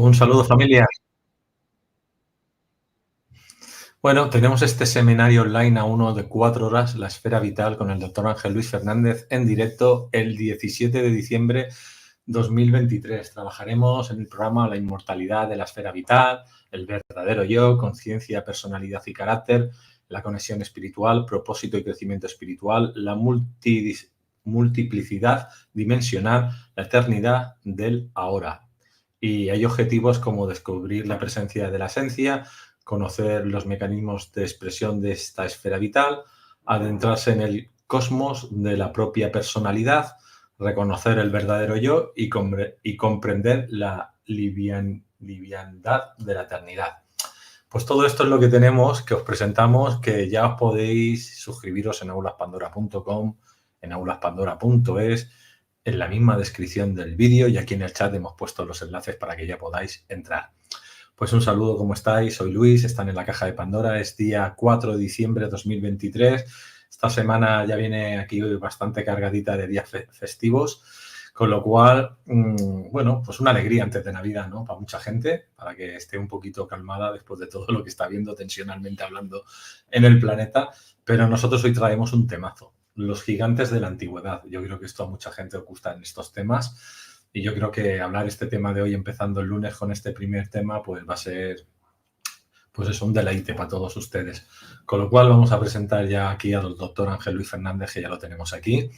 Un saludo, familia. Bueno, tenemos este seminario online a uno de 4 horas, La Esfera Vital, con el doctor Ángel Luis Fernández, en directo el 17 de diciembre 2023. Trabajaremos en el programa La inmortalidad de la esfera vital, el verdadero yo, conciencia, personalidad y carácter, la conexión espiritual, propósito y crecimiento espiritual, la multiplicidad dimensional, la eternidad del ahora. Y hay objetivos como descubrir la presencia de la esencia, conocer los mecanismos de expresión de esta esfera vital, adentrarse en el cosmos de la propia personalidad, reconocer el verdadero yo y comprender la liviandad de la eternidad. Pues todo esto es lo que tenemos, que os presentamos, que ya os podéis suscribiros en aulaspandora.com, en aulaspandora.es, en la misma descripción del vídeo, y aquí en el chat hemos puesto los enlaces para que ya podáis entrar. Pues un saludo, ¿cómo estáis? Soy Luis, están en la caja de Pandora, es día 4 de diciembre de 2023. Esta semana ya viene aquí bastante cargadita de días festivos, con lo cual, bueno, pues una alegría antes de Navidad, ¿no? Para mucha gente, para que esté un poquito calmada después de todo lo que está viendo tensionalmente hablando en el planeta. Pero nosotros hoy traemos un temazo, los gigantes de la antigüedad. Yo creo que esto a mucha gente os gusta en estos temas. Y yo creo que hablar este tema de hoy, empezando el lunes con este primer tema, pues va a ser, pues es un deleite para todos ustedes. Con lo cual vamos a presentar ya aquí al doctor Ángel Luis Fernández, que ya lo tenemos aquí.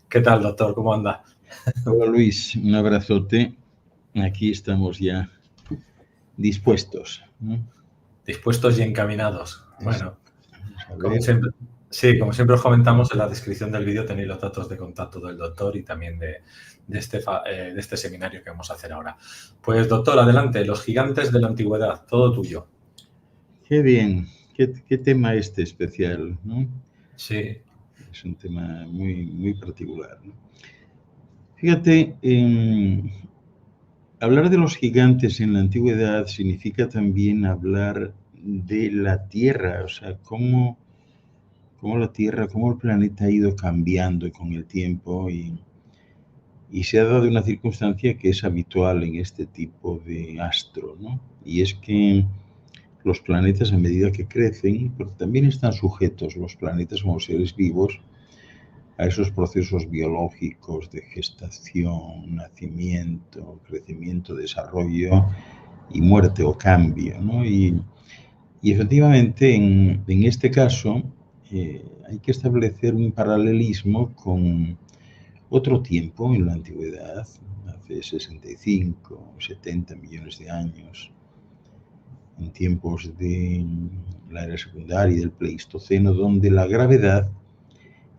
¿Qué tal, doctor? ¿Cómo anda? Hola, Luis. Un abrazote. Aquí estamos ya dispuestos, ¿no? Dispuestos y encaminados. Bueno, como ver. siempre, sí, como siempre os comentamos, en la descripción del vídeo tenéis los datos de contacto del doctor y también de este seminario que vamos a hacer ahora. Pues, doctor, adelante, los gigantes de la antigüedad, todo tuyo. Qué bien, qué tema este especial, ¿no? Sí. Es un tema muy particular, ¿no? Fíjate, hablar de los gigantes en la antigüedad significa también hablar de la Tierra, o sea, cómo la Tierra, cómo el planeta ha ido cambiando con el tiempo y se ha dado una circunstancia que es habitual en este tipo de astro, ¿no? Y es que los planetas, a medida que crecen, pero también están sujetos los planetas como seres vivos a esos procesos biológicos de gestación, nacimiento, crecimiento, desarrollo y muerte o cambio, ¿no? Y efectivamente, en este caso, hay que establecer un paralelismo con otro tiempo en la antigüedad, hace 65, 70 millones de años, en tiempos de la era secundaria y del Pleistoceno, donde la gravedad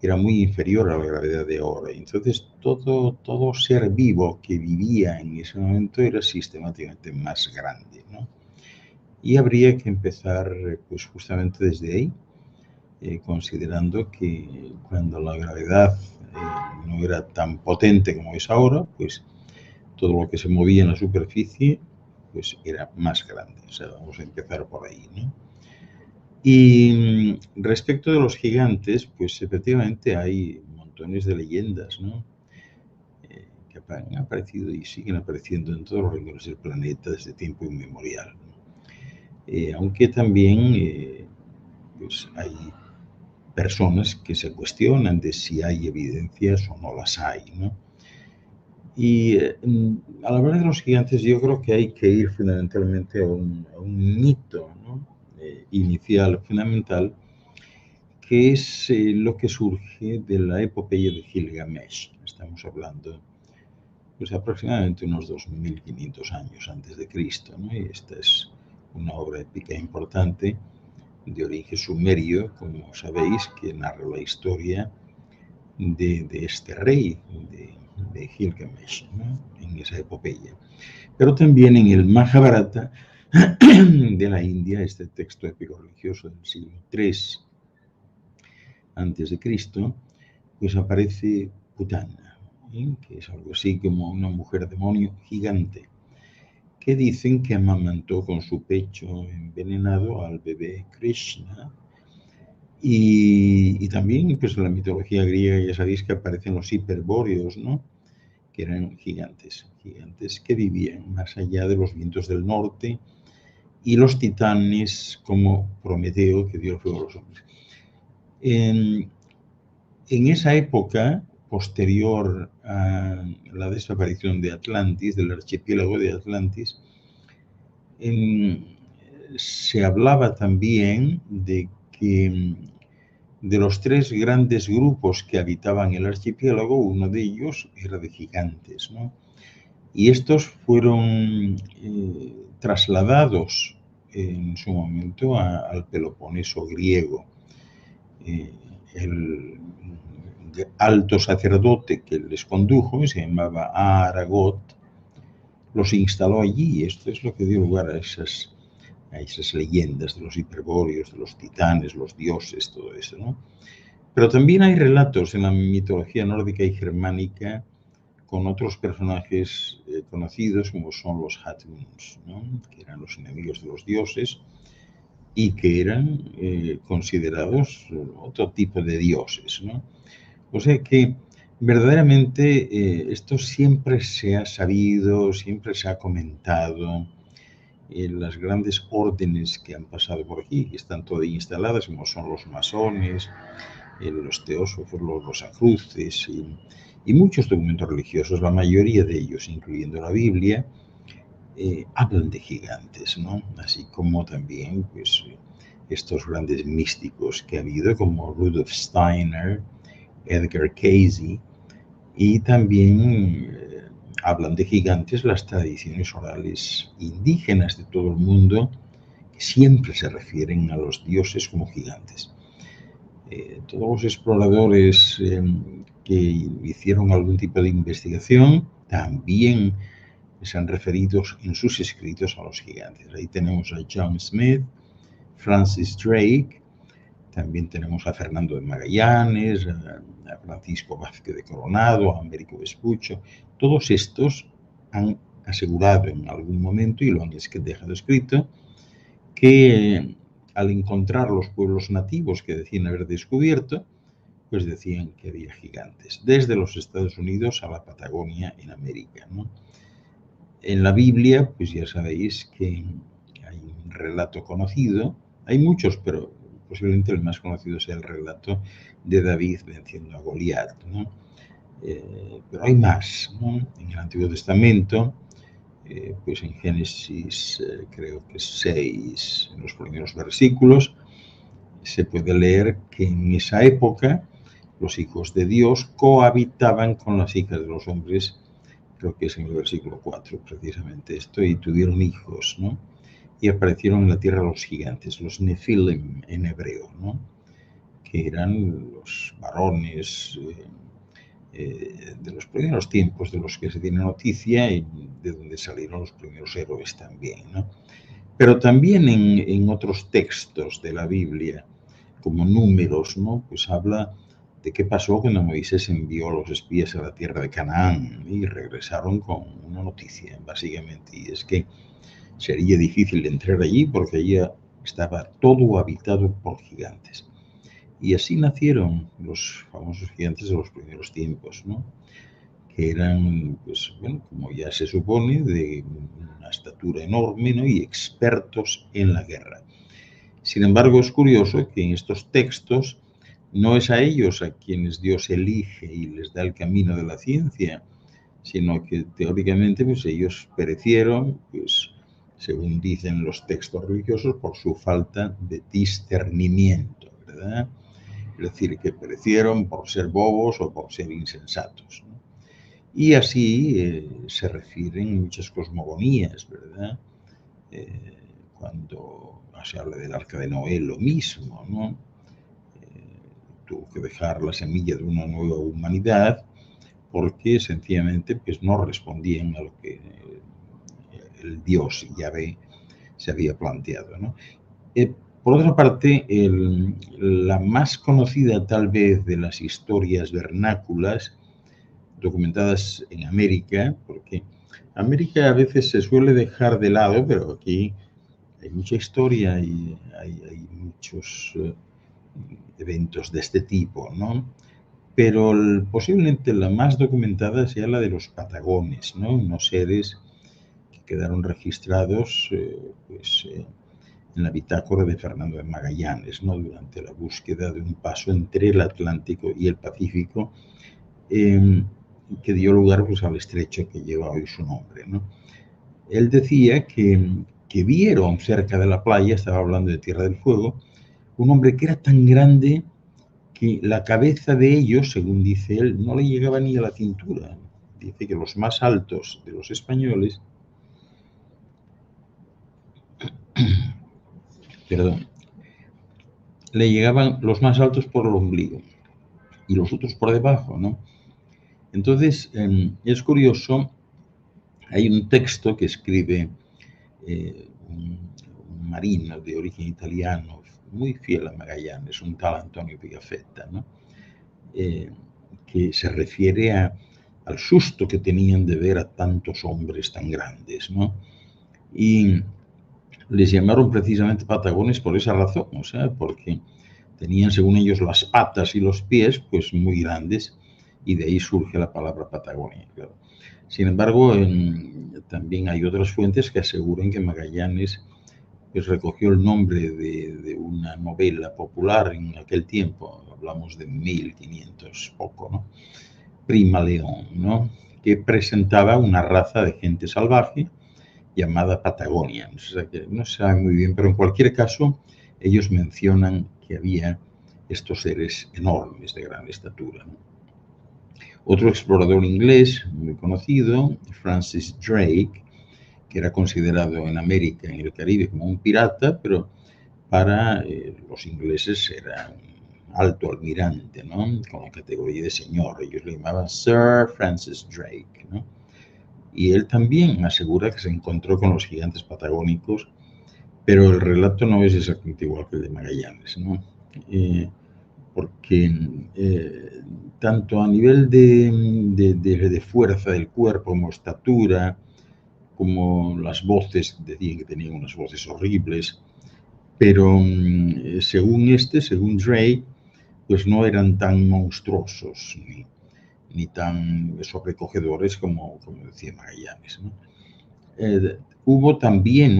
era muy inferior a la gravedad de ahora. Entonces, todo ser vivo que vivía en ese momento era sistemáticamente más grande, ¿no? Y habría que empezar, pues justamente desde ahí, considerando que cuando la gravedad no era tan potente como es ahora, pues todo lo que se movía en la superficie pues era más grande. O sea, vamos a empezar por ahí, ¿no? Y respecto de los gigantes, pues efectivamente hay montones de leyendas, ¿no? Que han aparecido y siguen apareciendo en todos los rincones del planeta desde tiempo inmemorial, ¿no? Aunque también pues hay personas que se cuestionan de si hay evidencias o no las hay, ¿no? Y al hablar de los gigantes, yo creo que hay que ir fundamentalmente a un mito, ¿no? Inicial, fundamental, que es lo que surge de la epopeya de Gilgamesh. Estamos hablando pues aproximadamente unos 2500 años antes de Cristo, ¿no? Y esta es una obra épica importante de origen sumerio, como sabéis, que narra la historia de este rey, de Gilgamesh, ¿no? En esa epopeya. Pero también en el Mahabharata de la India, este texto épico religioso del siglo III antes de Cristo, pues aparece Putana, ¿eh? Que es algo así como una mujer demonio gigante, que dicen que amamantó con su pecho envenenado al bebé Krishna. Y también, pues en la mitología griega ya sabéis que aparecen los hiperbóreos, ¿no? que eran gigantes que vivían más allá de los vientos del norte, y los titanes como Prometeo, que dio fuego a los hombres. En esa época, posterior a la desaparición de Atlantis, del archipiélago de Atlantis, se hablaba también de que de los 3 grandes grupos que habitaban el archipiélago, uno de ellos era de gigantes, ¿no? Y estos fueron trasladados en su momento al Peloponeso griego. El alto sacerdote que les condujo, se llamaba Aragot, los instaló allí, y esto es lo que dio lugar a esas leyendas de los hiperbóreos, de los titanes, los dioses, todo eso, ¿no? Pero también hay relatos en la mitología nórdica y germánica con otros personajes conocidos, como son los Hatmuns, ¿no? Que eran los enemigos de los dioses y que eran considerados otro tipo de dioses, ¿no? O sea que verdaderamente esto siempre se ha sabido, siempre se ha comentado. Las grandes órdenes que han pasado por aquí, que están todavía instaladas, como son los masones, los teósofos, los rosacruces y muchos documentos religiosos, la mayoría de ellos, incluyendo la Biblia, hablan de gigantes, ¿no? Así como también pues, estos grandes místicos que ha habido, como Rudolf Steiner, Edgar Cayce, y también hablan de gigantes las tradiciones orales indígenas de todo el mundo, que siempre se refieren a los dioses como gigantes. Todos los exploradores que hicieron algún tipo de investigación también se han referido en sus escritos a los gigantes. Ahí tenemos a John Smith, Francis Drake, también tenemos a Fernando de Magallanes, a Francisco Vázquez de Coronado, a Américo Vespuccio. Todos estos han asegurado en algún momento, y lo han dejado escrito, que al encontrar los pueblos nativos que decían haber descubierto, pues decían que había gigantes, desde los Estados Unidos a la Patagonia en América, ¿no? En la Biblia, pues ya sabéis que hay un relato conocido, hay muchos, pero posiblemente el más conocido sea el relato de David venciendo a Goliat, ¿no? Pero hay más, ¿no? En el Antiguo Testamento, pues en Génesis creo que 6, en los primeros versículos, se puede leer que en esa época los hijos de Dios cohabitaban con las hijas de los hombres, creo que es en el versículo 4 precisamente esto, y tuvieron hijos, ¿no? Y aparecieron en la tierra los gigantes, los Nefilim en hebreo, ¿no? Que eran los varones de los primeros tiempos de los que se tiene noticia y de donde salieron los primeros héroes también, ¿no? Pero también en otros textos de la Biblia, como Números, ¿no? Pues habla de qué pasó cuando Moisés envió a los espías a la tierra de Canaán y regresaron con una noticia, básicamente, y es que sería difícil entrar allí porque allí estaba todo habitado por gigantes. Y así nacieron los famosos gigantes de los primeros tiempos, ¿no? Que eran, pues, bueno, como ya se supone, de una estatura enorme, ¿no? Y expertos en la guerra. Sin embargo, es curioso que en estos textos no es a ellos a quienes Dios elige y les da el camino de la ciencia, sino que teóricamente pues, ellos perecieron, pues, según dicen los textos religiosos, por su falta de discernimiento, ¿verdad? Es decir, que perecieron por ser bobos o por ser insensatos, ¿no? Y así se refieren muchas cosmogonías, ¿verdad? Cuando se habla del arca de Noé, lo mismo, ¿no? Tuvo que dejar la semilla de una nueva humanidad porque sencillamente pues, no respondían a lo que el Dios Yahvé se había planteado, ¿no? Por otra parte, la más conocida tal vez de las historias vernáculas documentadas en América, porque América a veces se suele dejar de lado, pero aquí hay mucha historia y hay muchos eventos de este tipo, ¿no? pero posiblemente la más documentada sea la de los patagones, ¿no? Unos seres que quedaron registrados en la bitácora de Fernando de Magallanes, ¿no? Durante la búsqueda de un paso entre el Atlántico y el Pacífico, que dio lugar pues, al estrecho que lleva hoy su nombre, ¿no? Él decía que vieron cerca de la playa, estaba hablando de Tierra del Fuego, un hombre que era tan grande que la cabeza de ellos, según dice él, no le llegaba ni a la cintura. Dice que los más altos de los españoles, perdón, le llegaban los más altos por el ombligo y los otros por debajo, ¿no? Entonces, es curioso, hay un texto que escribe un marino de origen italiano, muy fiel a Magallanes, un tal Antonio Pigafetta, ¿no? Que se refiere al susto que tenían de ver a tantos hombres tan grandes, ¿no? Y les llamaron precisamente patagones por esa razón, o sea, porque tenían, según ellos, las patas y los pies pues muy grandes, y de ahí surge la palabra Patagonia, claro. Sin embargo, también hay otras fuentes que aseguran que Magallanes pues, recogió el nombre de una novela popular en aquel tiempo, hablamos de 1500 poco, ¿no? Prima León, ¿no? Que presentaba una raza de gente salvaje llamada Patagonia. O sea, que no se sabe muy bien, pero en cualquier caso, ellos mencionan que había estos seres enormes de gran estatura, ¿no? Otro explorador inglés muy conocido, Francis Drake, que era considerado en América, en el Caribe, como un pirata, pero para los ingleses era un alto almirante, ¿no? Con la categoría de señor. Ellos le llamaban Sir Francis Drake, ¿no? Y él también asegura que se encontró con los gigantes patagónicos, pero el relato no es exactamente igual que el de Magallanes, ¿no? Porque tanto a nivel de fuerza del cuerpo como estatura, como las voces, decían que tenían unas voces horribles, pero según Drake, pues no eran tan monstruosos ni tan sobrecogedores como decía Magallanes, ¿no? Hubo también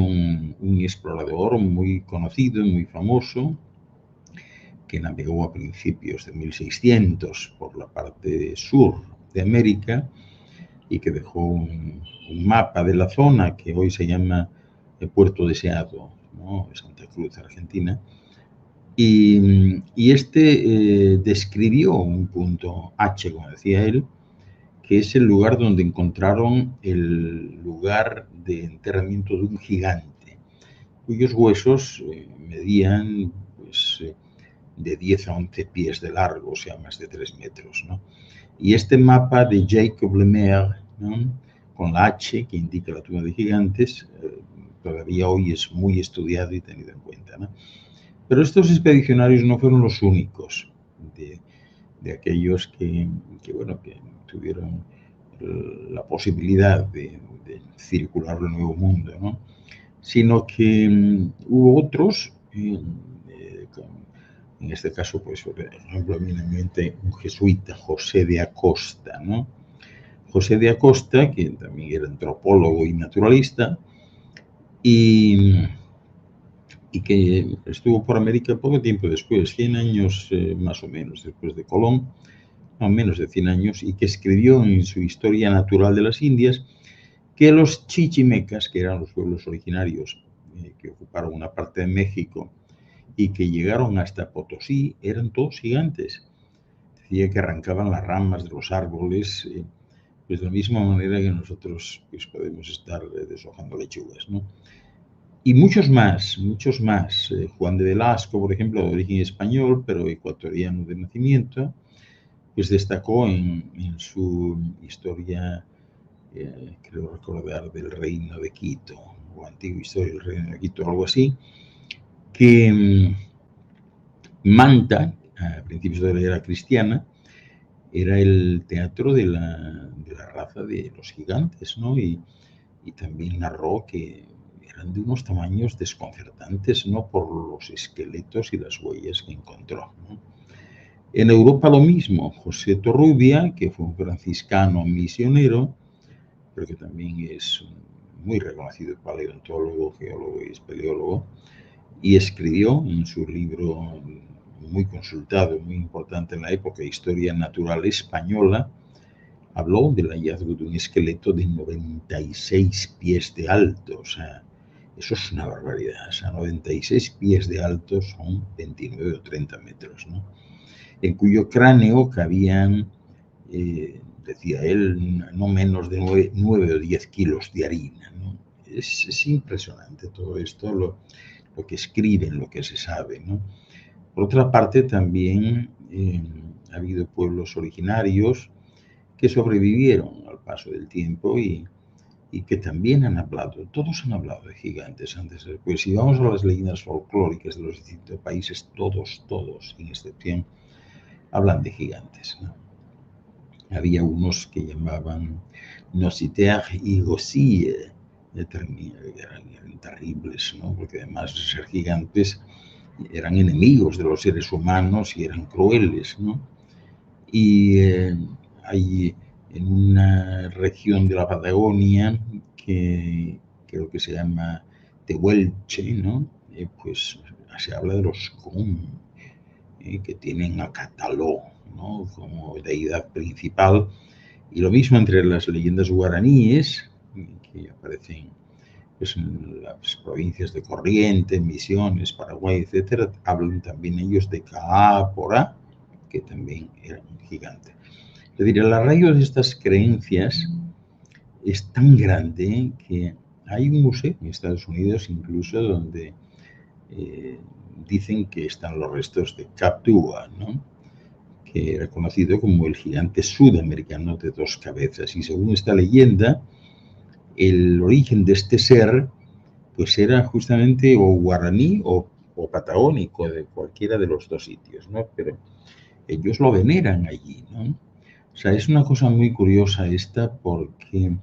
un explorador muy conocido, muy famoso, que navegó a principios de 1600 por la parte sur de América y que dejó un mapa de la zona que hoy se llama Puerto Deseado, ¿no? Santa Cruz, Argentina. Y este describió un punto H, como decía él, que es el lugar donde encontraron el lugar de enterramiento de un gigante, cuyos huesos medían pues, de 10 a 11 pies de largo, o sea, más de 3 metros, ¿no? Y este mapa de Jacob Lemaire, ¿no? Con la H, que indica la tumba de gigantes, todavía hoy es muy estudiado y tenido en cuenta, ¿no? Pero estos expedicionarios no fueron los únicos de aquellos que tuvieron la posibilidad de circular el Nuevo Mundo, ¿no? Sino que hubo otros, en este caso, pues, por ejemplo, eminentemente un jesuita, José de Acosta, ¿no? José de Acosta, que también era antropólogo y naturalista, y que estuvo por América poco tiempo después, 100 años más o menos después de Colón, no menos de 100 años, y que escribió en su Historia Natural de las Indias que los chichimecas, que eran los pueblos originarios que ocuparon una parte de México y que llegaron hasta Potosí, eran todos gigantes. Decía que arrancaban las ramas de los árboles, pues de la misma manera que nosotros pues, podemos estar deshojando lechugas, ¿no? Y muchos más, muchos más. Juan de Velasco, por ejemplo, de origen español, pero ecuatoriano de nacimiento, pues destacó en su historia, creo recordar, del Reino de Quito, o antigua historia del Reino de Quito, algo así, que Manta, a principios de la era cristiana, era el teatro de la raza de los gigantes, ¿no? Y también narró que eran de unos tamaños desconcertantes, ¿no? Por los esqueletos y las huellas que encontró, ¿no? En Europa lo mismo, José Torrubia, que fue un franciscano misionero, pero que también es muy reconocido paleontólogo, geólogo y espeleólogo, y escribió en su libro muy consultado, muy importante en la época, Historia Natural Española, habló del hallazgo de un esqueleto de 96 pies de alto. O sea, eso es una barbaridad. O sea, 96 pies de alto son 29 o 30 metros, ¿no? En cuyo cráneo cabían, decía él, no menos de 9 o 10 kilos de harina, ¿no? Es impresionante todo esto, lo que escriben, lo que se sabe, ¿no? Por otra parte, también ha habido pueblos originarios que sobrevivieron al paso del tiempo y que también han hablado, todos han hablado de gigantes antes o después. Si vamos a las leyendas folclóricas de los distintos países, todos, sin excepción, hablan de gigantes, ¿no? Había unos que llamaban Nositer y Gosie, eran terribles, ¿no? Porque además de ser gigantes, eran enemigos de los seres humanos y eran crueles, ¿no? Y hay en una región de la Patagonia que creo que se llama Tehuelche, ¿no? Pues se habla de los Kum, que tienen a Cataló, ¿no? Como deidad principal. Y lo mismo entre las leyendas guaraníes, que aparecen pues, en las provincias de Corrientes, Misiones, Paraguay, etcétera, hablan también ellos de Caápora, que también era un gigante. Es decir, el arraigo de estas creencias es tan grande que hay un museo en Estados Unidos incluso donde dicen que están los restos de Captua, ¿no? Que era conocido como el gigante sudamericano de 2 cabezas. Y según esta leyenda, el origen de este ser pues era justamente o guaraní o patagónico, de cualquiera de los 2 sitios, ¿no? Pero ellos lo veneran allí, ¿no? O sea, es una cosa muy curiosa esta porque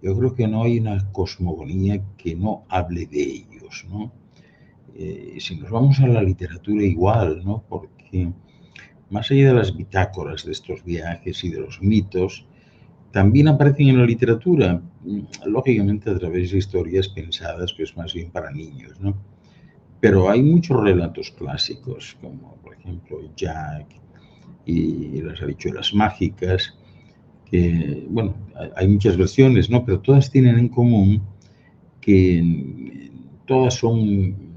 yo creo que no hay una cosmogonía que no hable de ellos, ¿no? Si nos vamos a la literatura igual, ¿no? Porque más allá de las bitácoras de estos viajes y de los mitos, también aparecen en la literatura, lógicamente a través de historias pensadas pues más bien para niños, ¿no? Pero hay muchos relatos clásicos, como por ejemplo Jack y las habichuelas mágicas, que, bueno, hay muchas versiones, ¿no? Pero todas tienen en común que todas son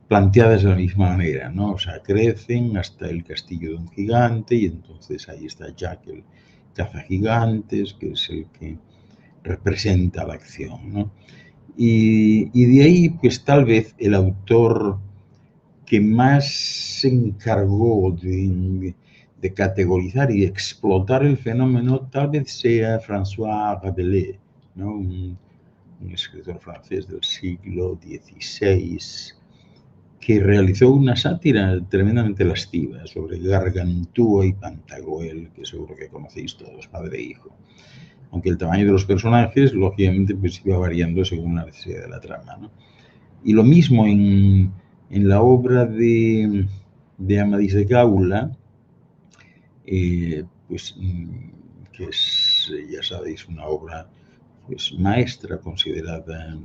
planteadas de la misma manera, ¿no? O sea, crecen hasta el castillo de un gigante y entonces ahí está Jack, el cazagigantes, que es el que representa la acción, ¿no? Y de ahí, pues tal vez el autor que más se encargó de categorizar y de explotar el fenómeno tal vez sea François Rabelais, ¿no? Un escritor francés del siglo XVI que realizó una sátira tremendamente lasciva sobre Gargantúa y Pantagruel, que seguro que conocéis todos, padre e hijo. Aunque el tamaño de los personajes, lógicamente, pues iba variando según la necesidad de la trama, ¿no? Y lo mismo en la obra de Amadís de Gaula, pues que es, ya sabéis, una obra pues maestra, considerada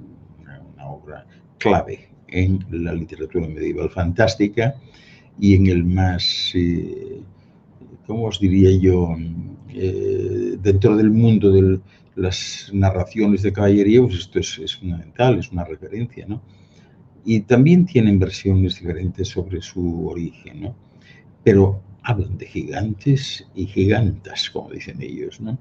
una obra clave en la literatura medieval fantástica y en el más, ¿cómo os diría yo? Dentro del mundo de las narraciones de caballería, pues esto es fundamental, es una referencia, ¿no? Y también tienen versiones diferentes sobre su origen, ¿no? Pero hablan de gigantes y gigantas, como dicen ellos, ¿no?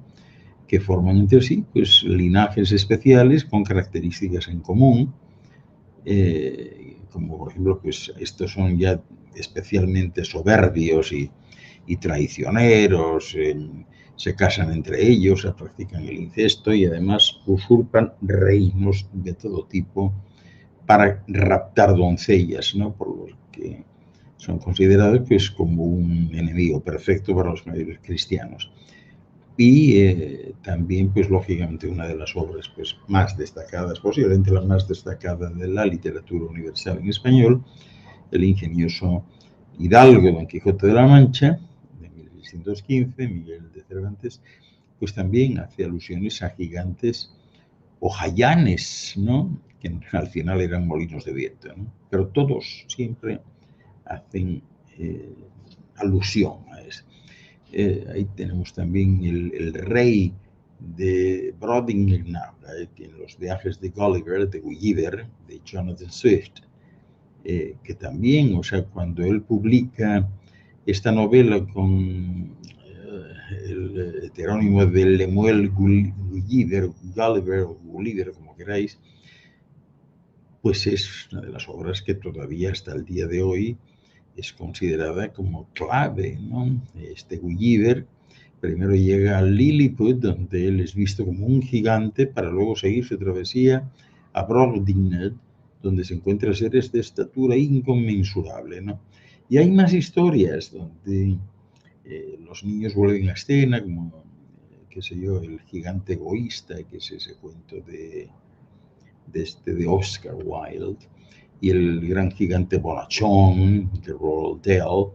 Que forman entre sí pues, linajes especiales con características en común, como por ejemplo, pues estos son ya especialmente soberbios y traicioneros, se casan entre ellos, practican el incesto y además usurpan reinos de todo tipo para raptar doncellas, ¿no? Por lo que son considerados pues, como un enemigo perfecto para los mayores cristianos. Y también, pues lógicamente, una de las obras pues, más destacadas, posiblemente la más destacada de la literatura universal en español, el ingenioso Hidalgo, Don Quijote de la Mancha, de 1615, Miguel de Cervantes, pues también hace alusiones a gigantes o jayanes, ¿no? Que al final eran molinos de viento, ¿no? Pero todos siempre hacen alusión a eso. Ahí tenemos también el rey de Brobdingnag, en los viajes de Gulliver, de Gulliver, de Jonathan Swift, que también, o sea, cuando él publica esta novela con el heterónimo de Lemuel Gulliver, o Gulliver, como queráis, pues es una de las obras que todavía hasta el día de hoy es considerada como clave, ¿no? Este Gulliver primero llega a Lilliput, donde él es visto como un gigante, para luego seguir su travesía a Brobdingnag, donde se encuentra seres de estatura inconmensurable, ¿no? Y hay más historias donde los niños vuelven a escena, como, qué sé yo, el gigante egoísta, que es ese cuento de Oscar Wilde, y el gran gigante bonachón de Roald Dahl.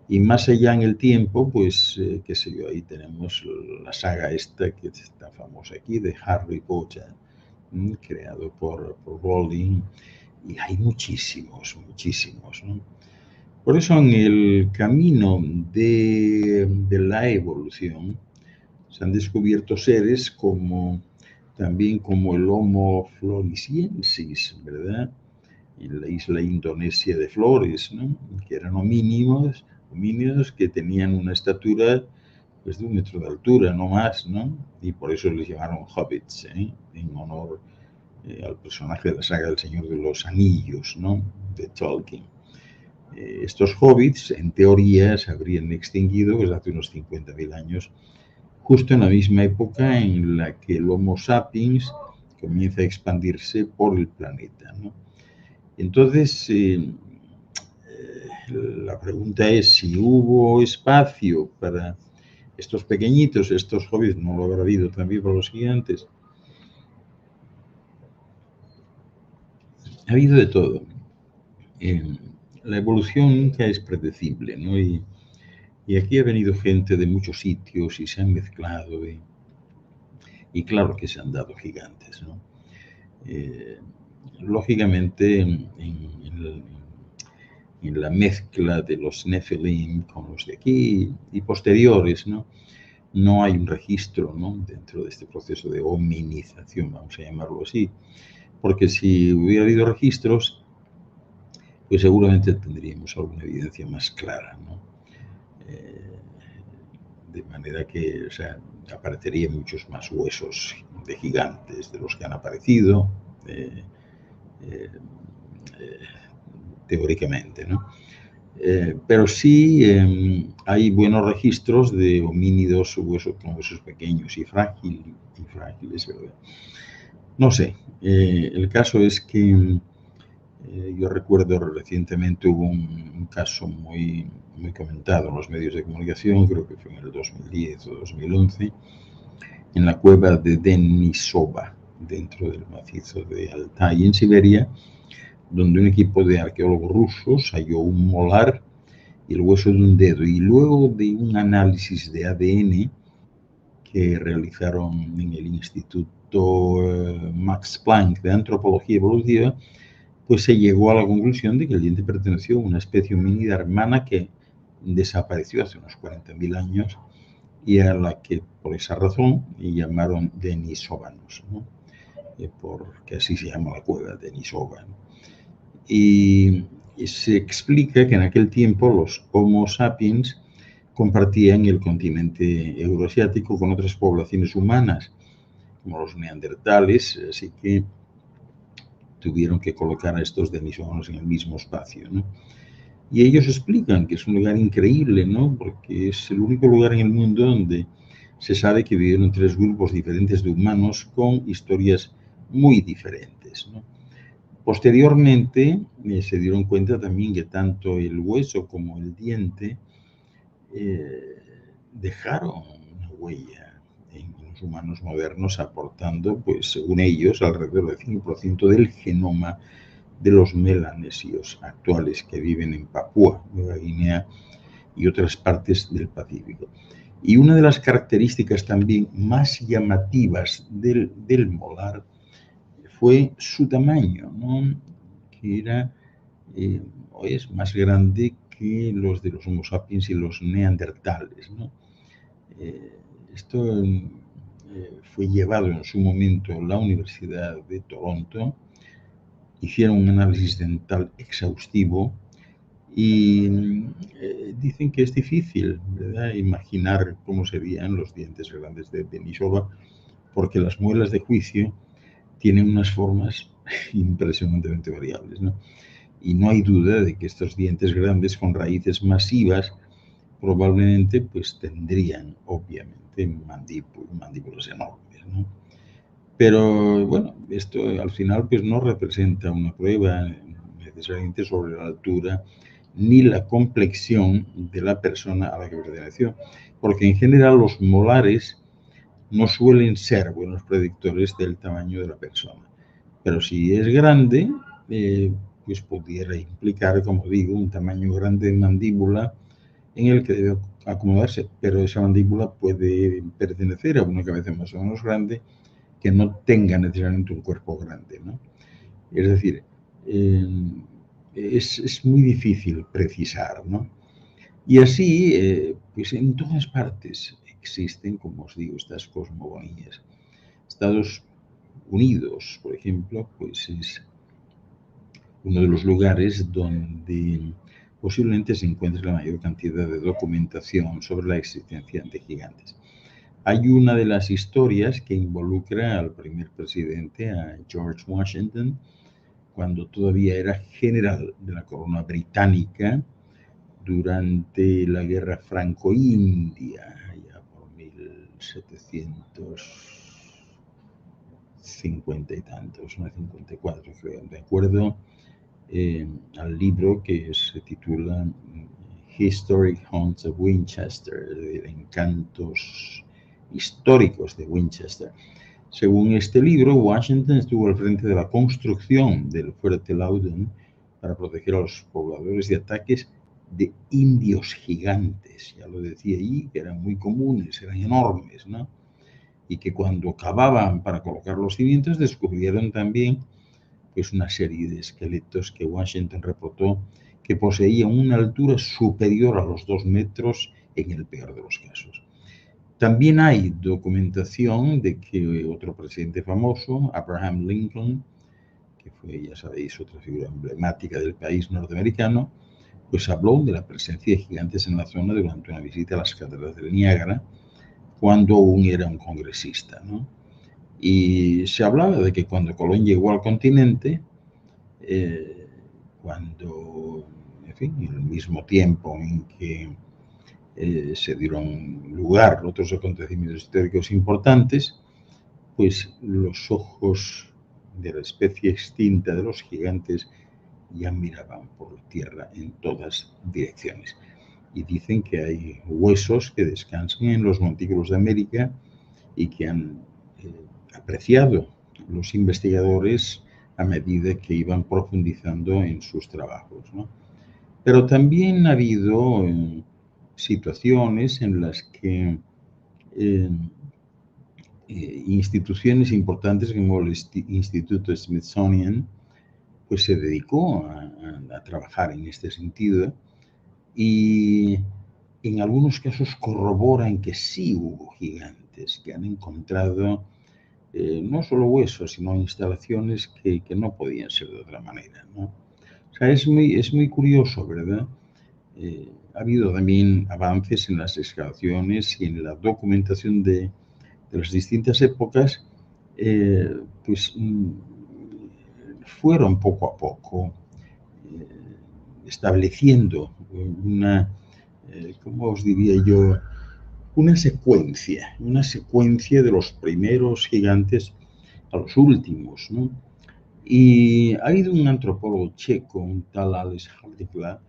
Y más allá en el tiempo, pues, qué sé yo, ahí tenemos la saga esta que está famosa aquí, de Harry Potter, creado por Rowling, y hay muchísimos, muchísimos, ¿no? Por eso en el camino de la evolución se han descubierto seres como también como el Homo floresiensis, ¿verdad? En la isla indonesia de Flores, ¿no? Que eran homínidos que tenían una estatura pues, de 1 metro de altura, no más, ¿no? Y por eso les llamaron hobbits, en honor al personaje de la saga del Señor de los Anillos, ¿no? De Tolkien. Estos hobbits, en teoría, se habrían extinguido pues, hace unos 50.000 años, justo en la misma época en la que el Homo sapiens comienza a expandirse por el planeta, ¿no? Entonces, la pregunta es si hubo espacio para estos pequeñitos, estos hobbits, no lo habrá habido también para los gigantes. Ha habido de todo. La evolución nunca es predecible, ¿no? Y aquí ha venido gente de muchos sitios y se han mezclado y claro que se han dado gigantes, ¿no? Lógicamente, en la mezcla de los Nephilim con los de aquí y posteriores, ¿no? No hay un registro, ¿no? Dentro de este proceso de hominización, vamos a llamarlo así, porque si hubiera habido registros, pues seguramente tendríamos alguna evidencia más clara, ¿no? De manera que, o sea, aparecerían muchos más huesos de gigantes de los que han aparecido, teóricamente, ¿no? Pero sí hay buenos registros de homínidos con huesos pequeños y frágiles, ¿verdad? No sé, el caso es que yo recuerdo recientemente hubo un caso muy, muy comentado en los medios de comunicación, creo que fue en el 2010 o 2011, en la cueva de Denisova, dentro del macizo de Altai, en Siberia, donde un equipo de arqueólogos rusos halló un molar y el hueso de un dedo. Y luego de un análisis de ADN que realizaron en el Instituto Max Planck de Antropología Evolutiva, pues se llegó a la conclusión de que el diente perteneció a una especie homínida hermana que desapareció hace unos 40.000 años y a la que por esa razón llamaron denisovanos, ¿no? Porque así se llama la cueva, Denisova, ¿no? Y se explica que en aquel tiempo los Homo sapiens compartían el continente euroasiático con otras poblaciones humanas, como los neandertales, así que tuvieron que colocar a estos denisovanos en el mismo espacio, ¿no? Y ellos explican que es un lugar increíble, ¿no? Porque es el único lugar en el mundo donde se sabe que vivieron 3 grupos diferentes de humanos con historias muy diferentes, ¿no? Posteriormente se dieron cuenta también que tanto el hueso como el diente dejaron una huella en los humanos modernos, aportando, pues según ellos, alrededor del 5% del genoma de los melanesios actuales que viven en Papúa Nueva Guinea y otras partes del Pacífico. Y una de las características también más llamativas del molar fue su tamaño, ¿no? Que era, es más grande que los de los Homo sapiens y los neandertales, ¿no? Esto fue llevado en su momento a la Universidad de Toronto, hicieron un análisis dental exhaustivo y dicen que es difícil, ¿verdad?, imaginar cómo serían los dientes grandes de Denisova, porque las muelas de juicio tienen unas formas impresionantemente variables, ¿no? Y no hay duda de que estos dientes grandes con raíces masivas probablemente pues tendrían obviamente mandíbulas enormes, ¿no? Pero bueno, esto al final pues no representa una prueba necesariamente sobre la altura ni la complexión de la persona a la que perteneció, porque en general los molares no suelen ser buenos predictores del tamaño de la persona. Pero si es grande, pues pudiera implicar, como digo, un tamaño grande de mandíbula en el que debe acomodarse, pero esa mandíbula puede pertenecer a una cabeza más o menos grande que no tenga necesariamente un cuerpo grande, ¿no? Es decir, es muy difícil precisar, ¿no? Y así, pues en todas partes existen, como os digo, estas cosmogonías. Estados Unidos, por ejemplo, pues es uno de los lugares donde posiblemente se encuentre la mayor cantidad de documentación sobre la existencia de gigantes. Hay una de las historias que involucra al primer presidente, a George Washington, cuando todavía era general de la corona británica durante la guerra franco-india, ya por 1750 y tantos, 54 creo, de acuerdo al libro que se titula Historic Haunts of Winchester, de encantos históricos de Winchester. Según este libro, Washington estuvo al frente de la construcción del fuerte Loudon para proteger a los pobladores de ataques de indios gigantes, ya lo decía allí, que eran muy comunes, eran enormes, ¿no? Y que cuando cavaban para colocar los cimientos descubrieron también pues una serie de esqueletos que Washington reportó que poseían una altura superior a los 2 metros en el peor de los casos. También hay documentación de que otro presidente famoso, Abraham Lincoln, que fue, ya sabéis, otra figura emblemática del país norteamericano, pues habló de la presencia de gigantes en la zona durante una visita a las cataratas del Niágara, cuando aún era un congresista, ¿no? Y se hablaba de que cuando Colón llegó al continente, cuando, en fin, en el mismo tiempo en que se dieron lugar otros acontecimientos históricos importantes, pues los ojos de la especie extinta de los gigantes ya miraban por la tierra en todas direcciones. Y dicen que hay huesos que descansan en los montículos de América y que han apreciado los investigadores a medida que iban profundizando en sus trabajos, ¿no? Pero también ha habido situaciones en las que instituciones importantes como el Instituto Smithsonian pues se dedicó a trabajar en este sentido y en algunos casos corroboran que sí hubo gigantes, que han encontrado no solo huesos, sino instalaciones que no podían ser de otra manera, ¿no? O sea, es muy curioso, ¿verdad? Ha habido también avances en las excavaciones y en la documentación de las distintas épocas, pues fueron poco a poco estableciendo una, ¿cómo os diría yo? Una secuencia de los primeros gigantes a los últimos, ¿no? Y ha habido un antropólogo checo, un tal Alex Hardikla,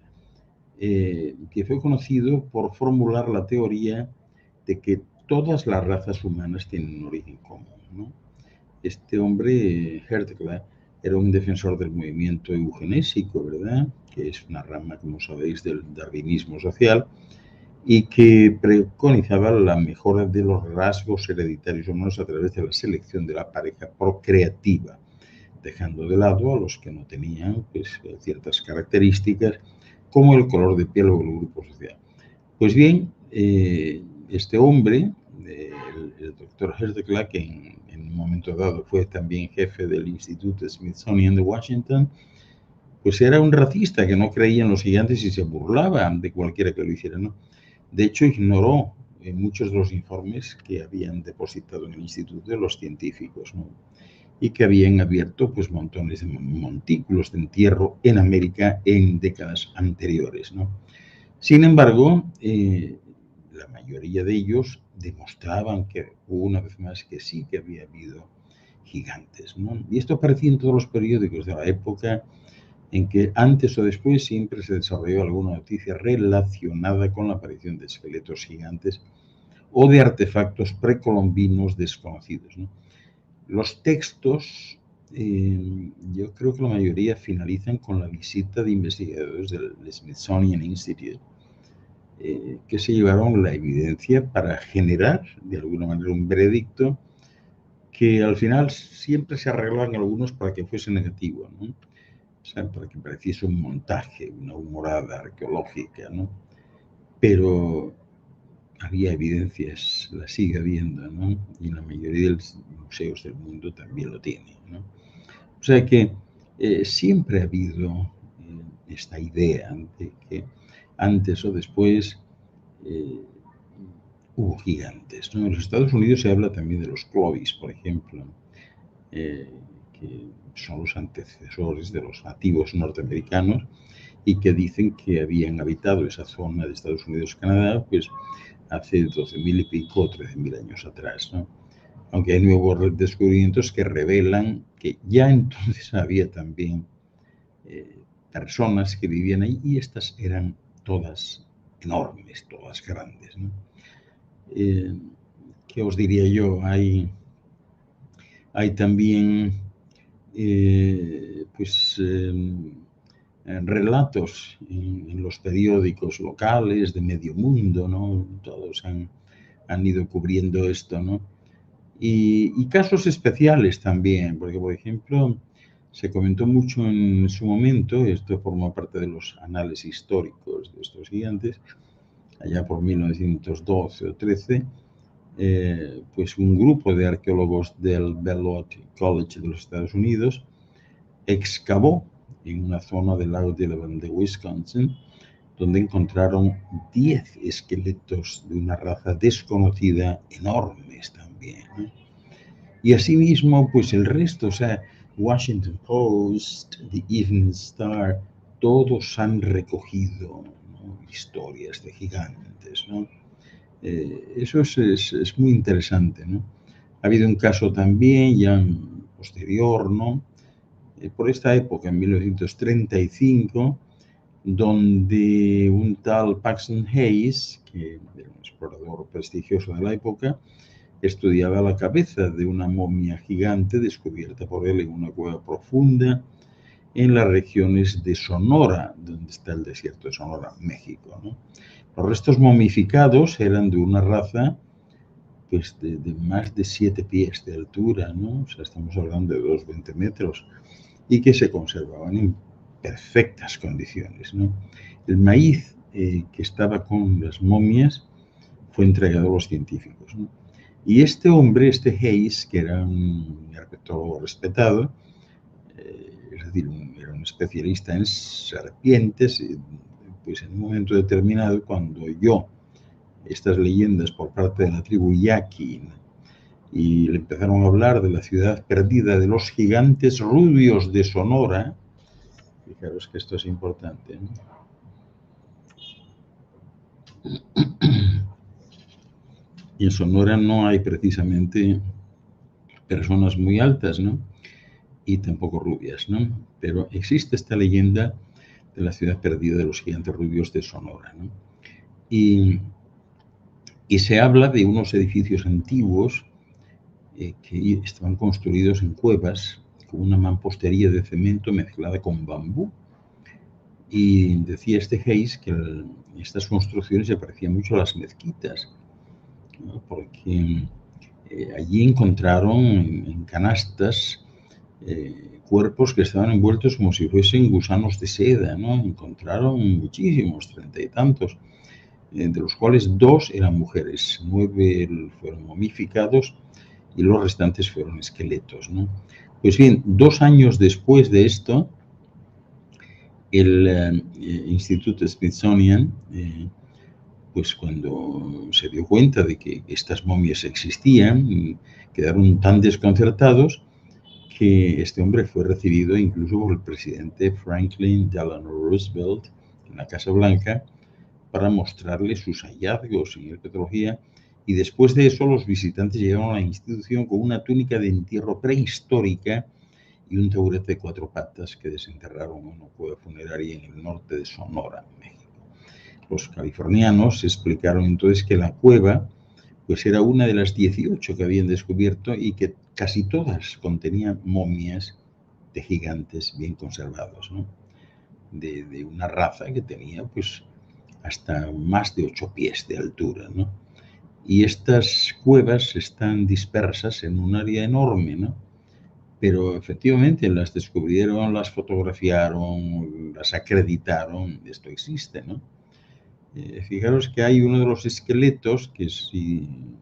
que fue conocido por formular la teoría de que todas las razas humanas tienen un origen común, ¿no? Este hombre, Herdekla, era un defensor del movimiento eugenésico, ¿verdad? Que es una rama, como sabéis, del darwinismo social, y que preconizaba la mejora de los rasgos hereditarios humanos a través de la selección de la pareja procreativa, dejando de lado a los que no tenían pues, ciertas características, como el color de piel o el grupo social. Pues bien, este hombre, el doctor Herdeclack, que en un momento dado fue también jefe del Instituto Smithsonian de Washington, pues era un racista que no creía en los gigantes y se burlaba de cualquiera que lo hiciera, ¿no? De hecho, ignoró muchos de los informes que habían depositado en el instituto los científicos, ¿no? Y que habían abierto pues, montones de montículos de entierro en América en décadas anteriores, ¿no? Sin embargo, la mayoría de ellos demostraban que, una vez más, que sí que había habido gigantes, ¿no? Y esto aparecía en todos los periódicos de la época, en que antes o después siempre se desarrolló alguna noticia relacionada con la aparición de esqueletos gigantes o de artefactos precolombinos desconocidos, ¿no? Los textos, yo creo que la mayoría finalizan con la visita de investigadores del Smithsonian Institute, que se llevaron la evidencia para generar, de alguna manera, un veredicto que al final siempre se arreglaban algunos para que fuese negativo, ¿no? O sea, para que pareciese un montaje, una humorada arqueológica, ¿no? Pero había evidencias, las sigue habiendo, ¿no? Y la mayoría de los museos del mundo también lo tienen, ¿no? O sea que siempre ha habido esta idea de que antes o después hubo gigantes, ¿no? En los Estados Unidos se habla también de los Clovis, por ejemplo, que son los antecesores de los nativos norteamericanos y que dicen que habían habitado esa zona de Estados Unidos-Canadá pues hace 12.000 y pico o 13.000 años atrás, ¿no? Aunque hay nuevos descubrimientos que revelan que ya entonces había también personas que vivían ahí y estas eran todas enormes, todas grandes, ¿no? ¿Qué os diría yo? Hay también relatos en los periódicos locales de medio mundo, ¿no? Todos han ido cubriendo esto, ¿no? Y casos especiales también, porque, por ejemplo, se comentó mucho en su momento, esto forma parte de los anales históricos de estos gigantes, allá por 1912 o 13, pues un grupo de arqueólogos del Bellot College de los Estados Unidos excavó en una zona del lago Delavan de Wisconsin, donde encontraron 10 esqueletos de una raza desconocida enormes también, ¿no? Y asimismo, pues el resto, o sea, Washington Post, The Evening Star, todos han recogido, ¿no? Historias de gigantes, ¿no? Eso es muy interesante, ¿no? Ha habido un caso también, ya posterior, ¿no? Por esta época, en 1935, donde un tal Paxton Hayes, que era un explorador prestigioso de la época, estudiaba la cabeza de una momia gigante descubierta por él en una cueva profunda en las regiones de Sonora, donde está el desierto de Sonora, México, ¿no? Los restos momificados eran de una raza pues, de más de 7 pies de altura, ¿no? O sea, estamos hablando de 2,20 metros, y que se conservaban en perfectas condiciones, ¿no? El maíz que estaba con las momias fue entregado a los científicos, ¿no? Y este hombre, este Hayes, que era un herpetólogo respetado, es decir, era un especialista en serpientes, pues en un momento determinado, cuando oyó estas leyendas por parte de la tribu Yaqui y le empezaron a hablar de la ciudad perdida de los gigantes rubios de Sonora, fijaros que esto es importante, ¿no? Y en Sonora no hay precisamente personas muy altas, ¿no? Y tampoco rubias, ¿no? Pero existe esta leyenda de la ciudad perdida de los gigantes rubios de Sonora, ¿no? Y se habla de unos edificios antiguos que estaban construidos en cuevas con una mampostería de cemento mezclada con bambú. Y decía este Hayes que estas construcciones se parecían mucho a las mezquitas, ¿no? Porque allí encontraron en canastas cuerpos que estaban envueltos como si fuesen gusanos de seda, ¿no? Encontraron muchísimos, 30 y tantos, de los cuales 2 eran mujeres, 9 fueron momificados y los restantes fueron esqueletos, ¿no? Pues bien, 2 años después de esto, el Instituto Smithsonian, pues cuando se dio cuenta de que estas momias existían, quedaron tan desconcertados que este hombre fue recibido incluso por el presidente Franklin Delano Roosevelt en la Casa Blanca para mostrarle sus hallazgos en herpetología, y después de eso los visitantes llegaron a la institución con una túnica de entierro prehistórica y un taburete de 4 patas que desenterraron en una cueva funeraria en el norte de Sonora, México. Los californianos explicaron entonces que la cueva pues era una de las 18 que habían descubierto y que casi todas contenían momias de gigantes bien conservados, ¿no? De una raza que tenía pues hasta más de 8 pies de altura, ¿no? Y estas cuevas están dispersas en un área enorme, ¿no? Pero efectivamente las descubrieron, las fotografiaron, las acreditaron, esto existe, ¿no? Fijaros que hay uno de los esqueletos que sin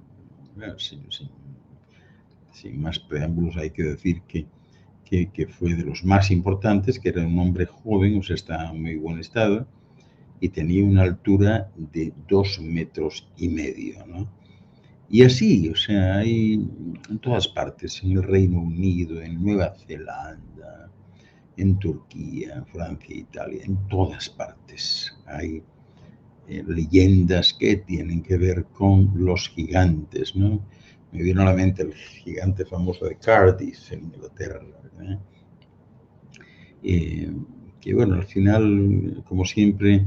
más preámbulos hay que decir que fue de los más importantes, que era un hombre joven, o sea, estaba en muy buen estado, y tenía una altura de 2,5 metros, ¿no? Y así, o sea, hay en todas partes, en el Reino Unido, en Nueva Zelanda, en Turquía, en Francia, Italia, en todas partes hay leyendas que tienen que ver con los gigantes, ¿no? Me viene a la mente el gigante famoso de Cardiff, en Inglaterra, que bueno, al final, como siempre,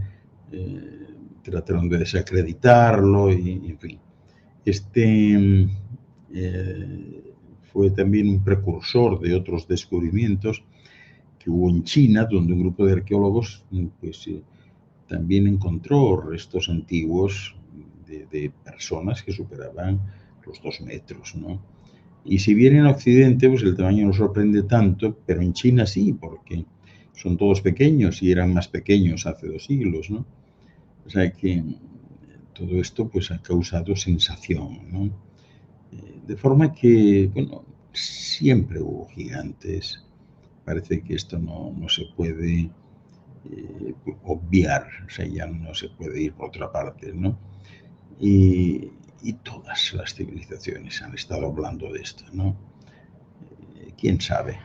trataron de desacreditarlo y en fin. Este fue también un precursor de otros descubrimientos que hubo en China, donde un grupo de arqueólogos pues, también encontró restos antiguos de personas que superaban los 2 metros, ¿no? Y si bien en Occidente pues el tamaño no sorprende tanto, pero en China sí, porque son todos pequeños y eran más pequeños hace 2 siglos, ¿no? O sea que todo esto pues ha causado sensación, ¿no? De forma que, bueno, siempre hubo gigantes. Parece que esto no se puede obviar, o sea, ya no se puede ir por otra parte, ¿no? Y todas las civilizaciones han estado hablando de esto, ¿no? ¿Quién sabe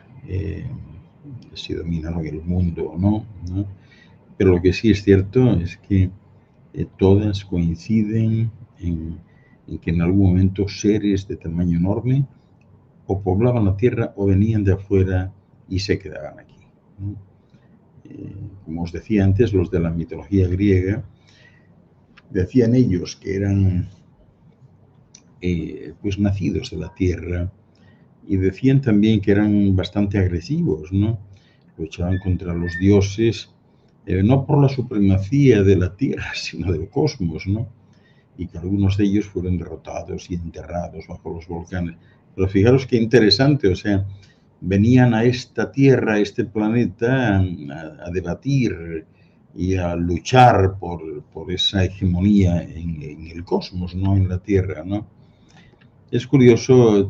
si dominaron el mundo o no, ¿no? Pero lo que sí es cierto es que todas coinciden en que en algún momento seres de tamaño enorme o poblaban la Tierra o venían de afuera y se quedaban aquí, ¿no? Como os decía antes, los de la mitología griega, decían ellos que eran pues nacidos de la Tierra, y decían también que eran bastante agresivos, ¿no? Luchaban contra los dioses, no por la supremacía de la Tierra, sino del cosmos, ¿no? Y que algunos de ellos fueron derrotados y enterrados bajo los volcanes. Pero fijaros qué interesante, o sea, venían a esta Tierra, a este planeta, a debatir y a luchar por esa hegemonía en el cosmos, no en la Tierra, ¿no? Es curioso,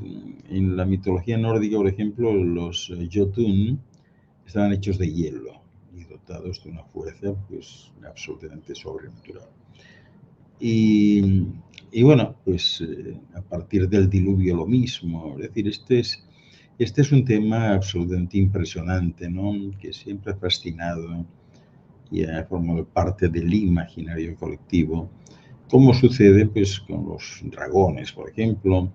en la mitología nórdica, por ejemplo, los Jotun estaban hechos de hielo y dotados de una fuerza pues absolutamente sobrenatural. Y bueno, pues a partir del diluvio lo mismo. Es decir, este es un tema absolutamente impresionante, ¿no? Que siempre ha fascinado y ha formado parte del imaginario colectivo, como sucede pues con los dragones, por ejemplo,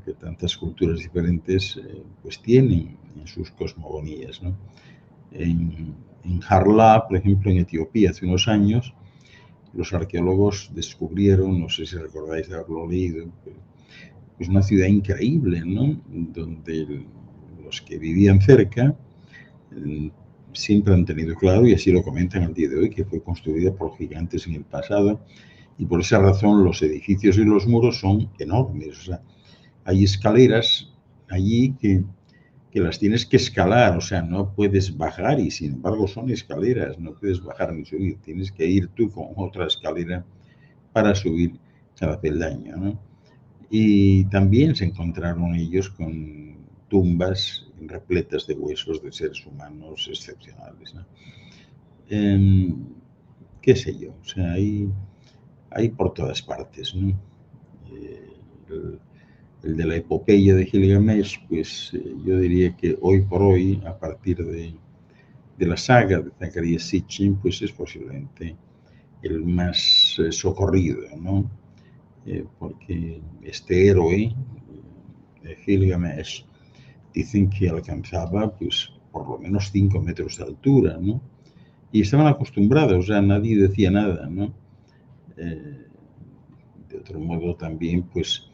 que tantas culturas diferentes pues tienen en sus cosmogonías, ¿no? En Harla, por ejemplo, en Etiopía, hace unos años, los arqueólogos descubrieron, no sé si recordáis de haberlo leído, pues una ciudad increíble, ¿no? Donde los que vivían cerca siempre han tenido claro, y así lo comentan al día de hoy, que fue construida por gigantes en el pasado, y por esa razón los edificios y los muros son enormes. O sea, hay escaleras allí que las tienes que escalar, o sea, no puedes bajar, y sin embargo son escaleras, no puedes bajar ni subir, tienes que ir tú con otra escalera para subir cada peldaño, ¿no? Y también se encontraron ellos con tumbas repletas de huesos de seres humanos excepcionales, ¿no? Qué sé yo, o sea, hay por todas partes, ¿no? El de la epopeya de Gilgamesh, pues yo diría que hoy por hoy, a partir de la saga de Zacarías Sitchin, pues es posiblemente el más socorrido, ¿no? Porque este héroe de Gilgamesh dicen que alcanzaba pues por lo menos 5 metros de altura, ¿no? Y estaban acostumbrados, o sea, nadie decía nada, ¿no? De otro modo también, pues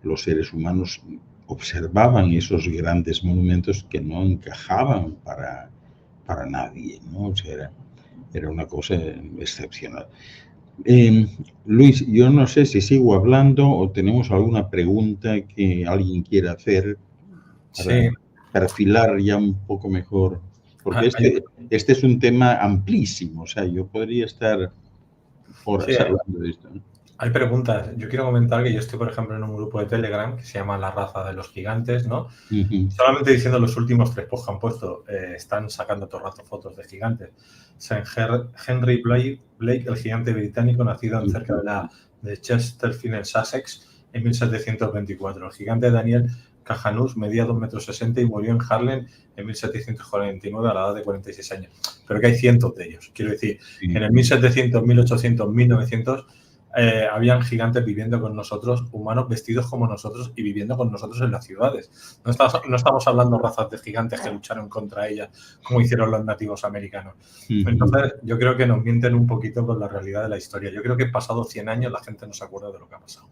los seres humanos observaban esos grandes monumentos que no encajaban para nadie, ¿no? O sea, era una cosa excepcional. Luis, yo no sé si sigo hablando o tenemos alguna pregunta que alguien quiera hacer para Sí, perfilar ya un poco mejor, porque este es un tema amplísimo, o sea, yo podría estar horas sí, hablando de esto, ¿no? hay preguntas. Yo quiero comentar que yo estoy, por ejemplo, en un grupo de Telegram que se llama La Raza de los Gigantes, ¿no? Solamente diciendo los últimos 3 posts que han puesto, están sacando todo el rato fotos de gigantes. Henry Blake, el gigante británico, nacido en cerca de Chesterfield, en Sussex, en 1724. El gigante Daniel Cajanus medía 2,60 m y murió en Harlem en 1749 a la edad de 46 años. Pero que hay cientos de ellos. Quiero decir, en el 1700, 1800, 1900 habían gigantes viviendo con nosotros, humanos vestidos como nosotros y viviendo con nosotros en las ciudades. No estamos hablando de razas de gigantes que lucharon contra ellas, como hicieron los nativos americanos. Entonces, yo creo que nos mienten un poquito con la realidad de la historia. Yo creo que pasados 100 años la gente no se acuerda de lo que ha pasado,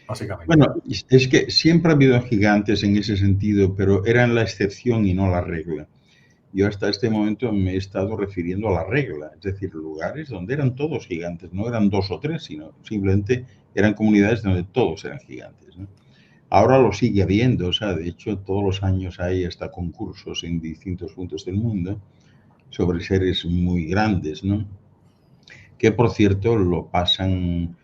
básicamente. Bueno, es que siempre ha habido gigantes en ese sentido, pero eran la excepción y no la regla. Yo hasta este momento me he estado refiriendo a la regla, es decir, lugares donde eran todos gigantes, no eran 2 o 3, sino simplemente eran comunidades donde todos eran gigantes, ¿no? Ahora lo sigue habiendo, o sea, de hecho todos los años hay hasta concursos en distintos puntos del mundo sobre seres muy grandes, ¿no? Que por cierto lo pasan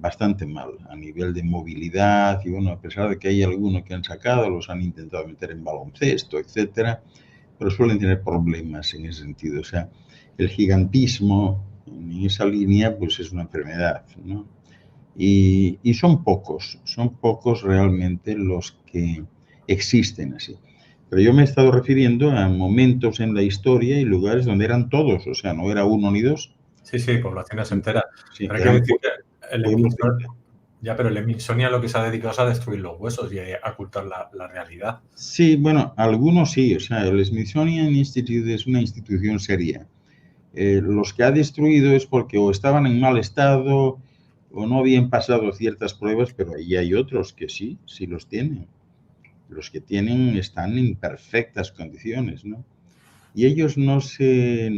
bastante mal a nivel de movilidad, y bueno, a pesar de que hay algunos que han sacado, los han intentado meter en baloncesto, etcétera, pero suelen tener problemas en ese sentido. O sea, el gigantismo en esa línea pues es una enfermedad, ¿no? Y son pocos realmente los que existen así. Pero yo me he estado refiriendo a momentos en la historia y lugares donde eran todos, o sea, no era uno ni dos. Sí, poblaciones enteras. Sí, Pero hay que decir que el Smithsonian lo que se ha dedicado es a destruir los huesos y a ocultar la realidad. Sí, bueno, algunos sí. O sea, el Smithsonian Institute es una institución seria. Los que ha destruido es porque o estaban en mal estado o no habían pasado ciertas pruebas, pero ahí hay otros que sí los tienen. Los que tienen están en perfectas condiciones, ¿no? Y ellos no se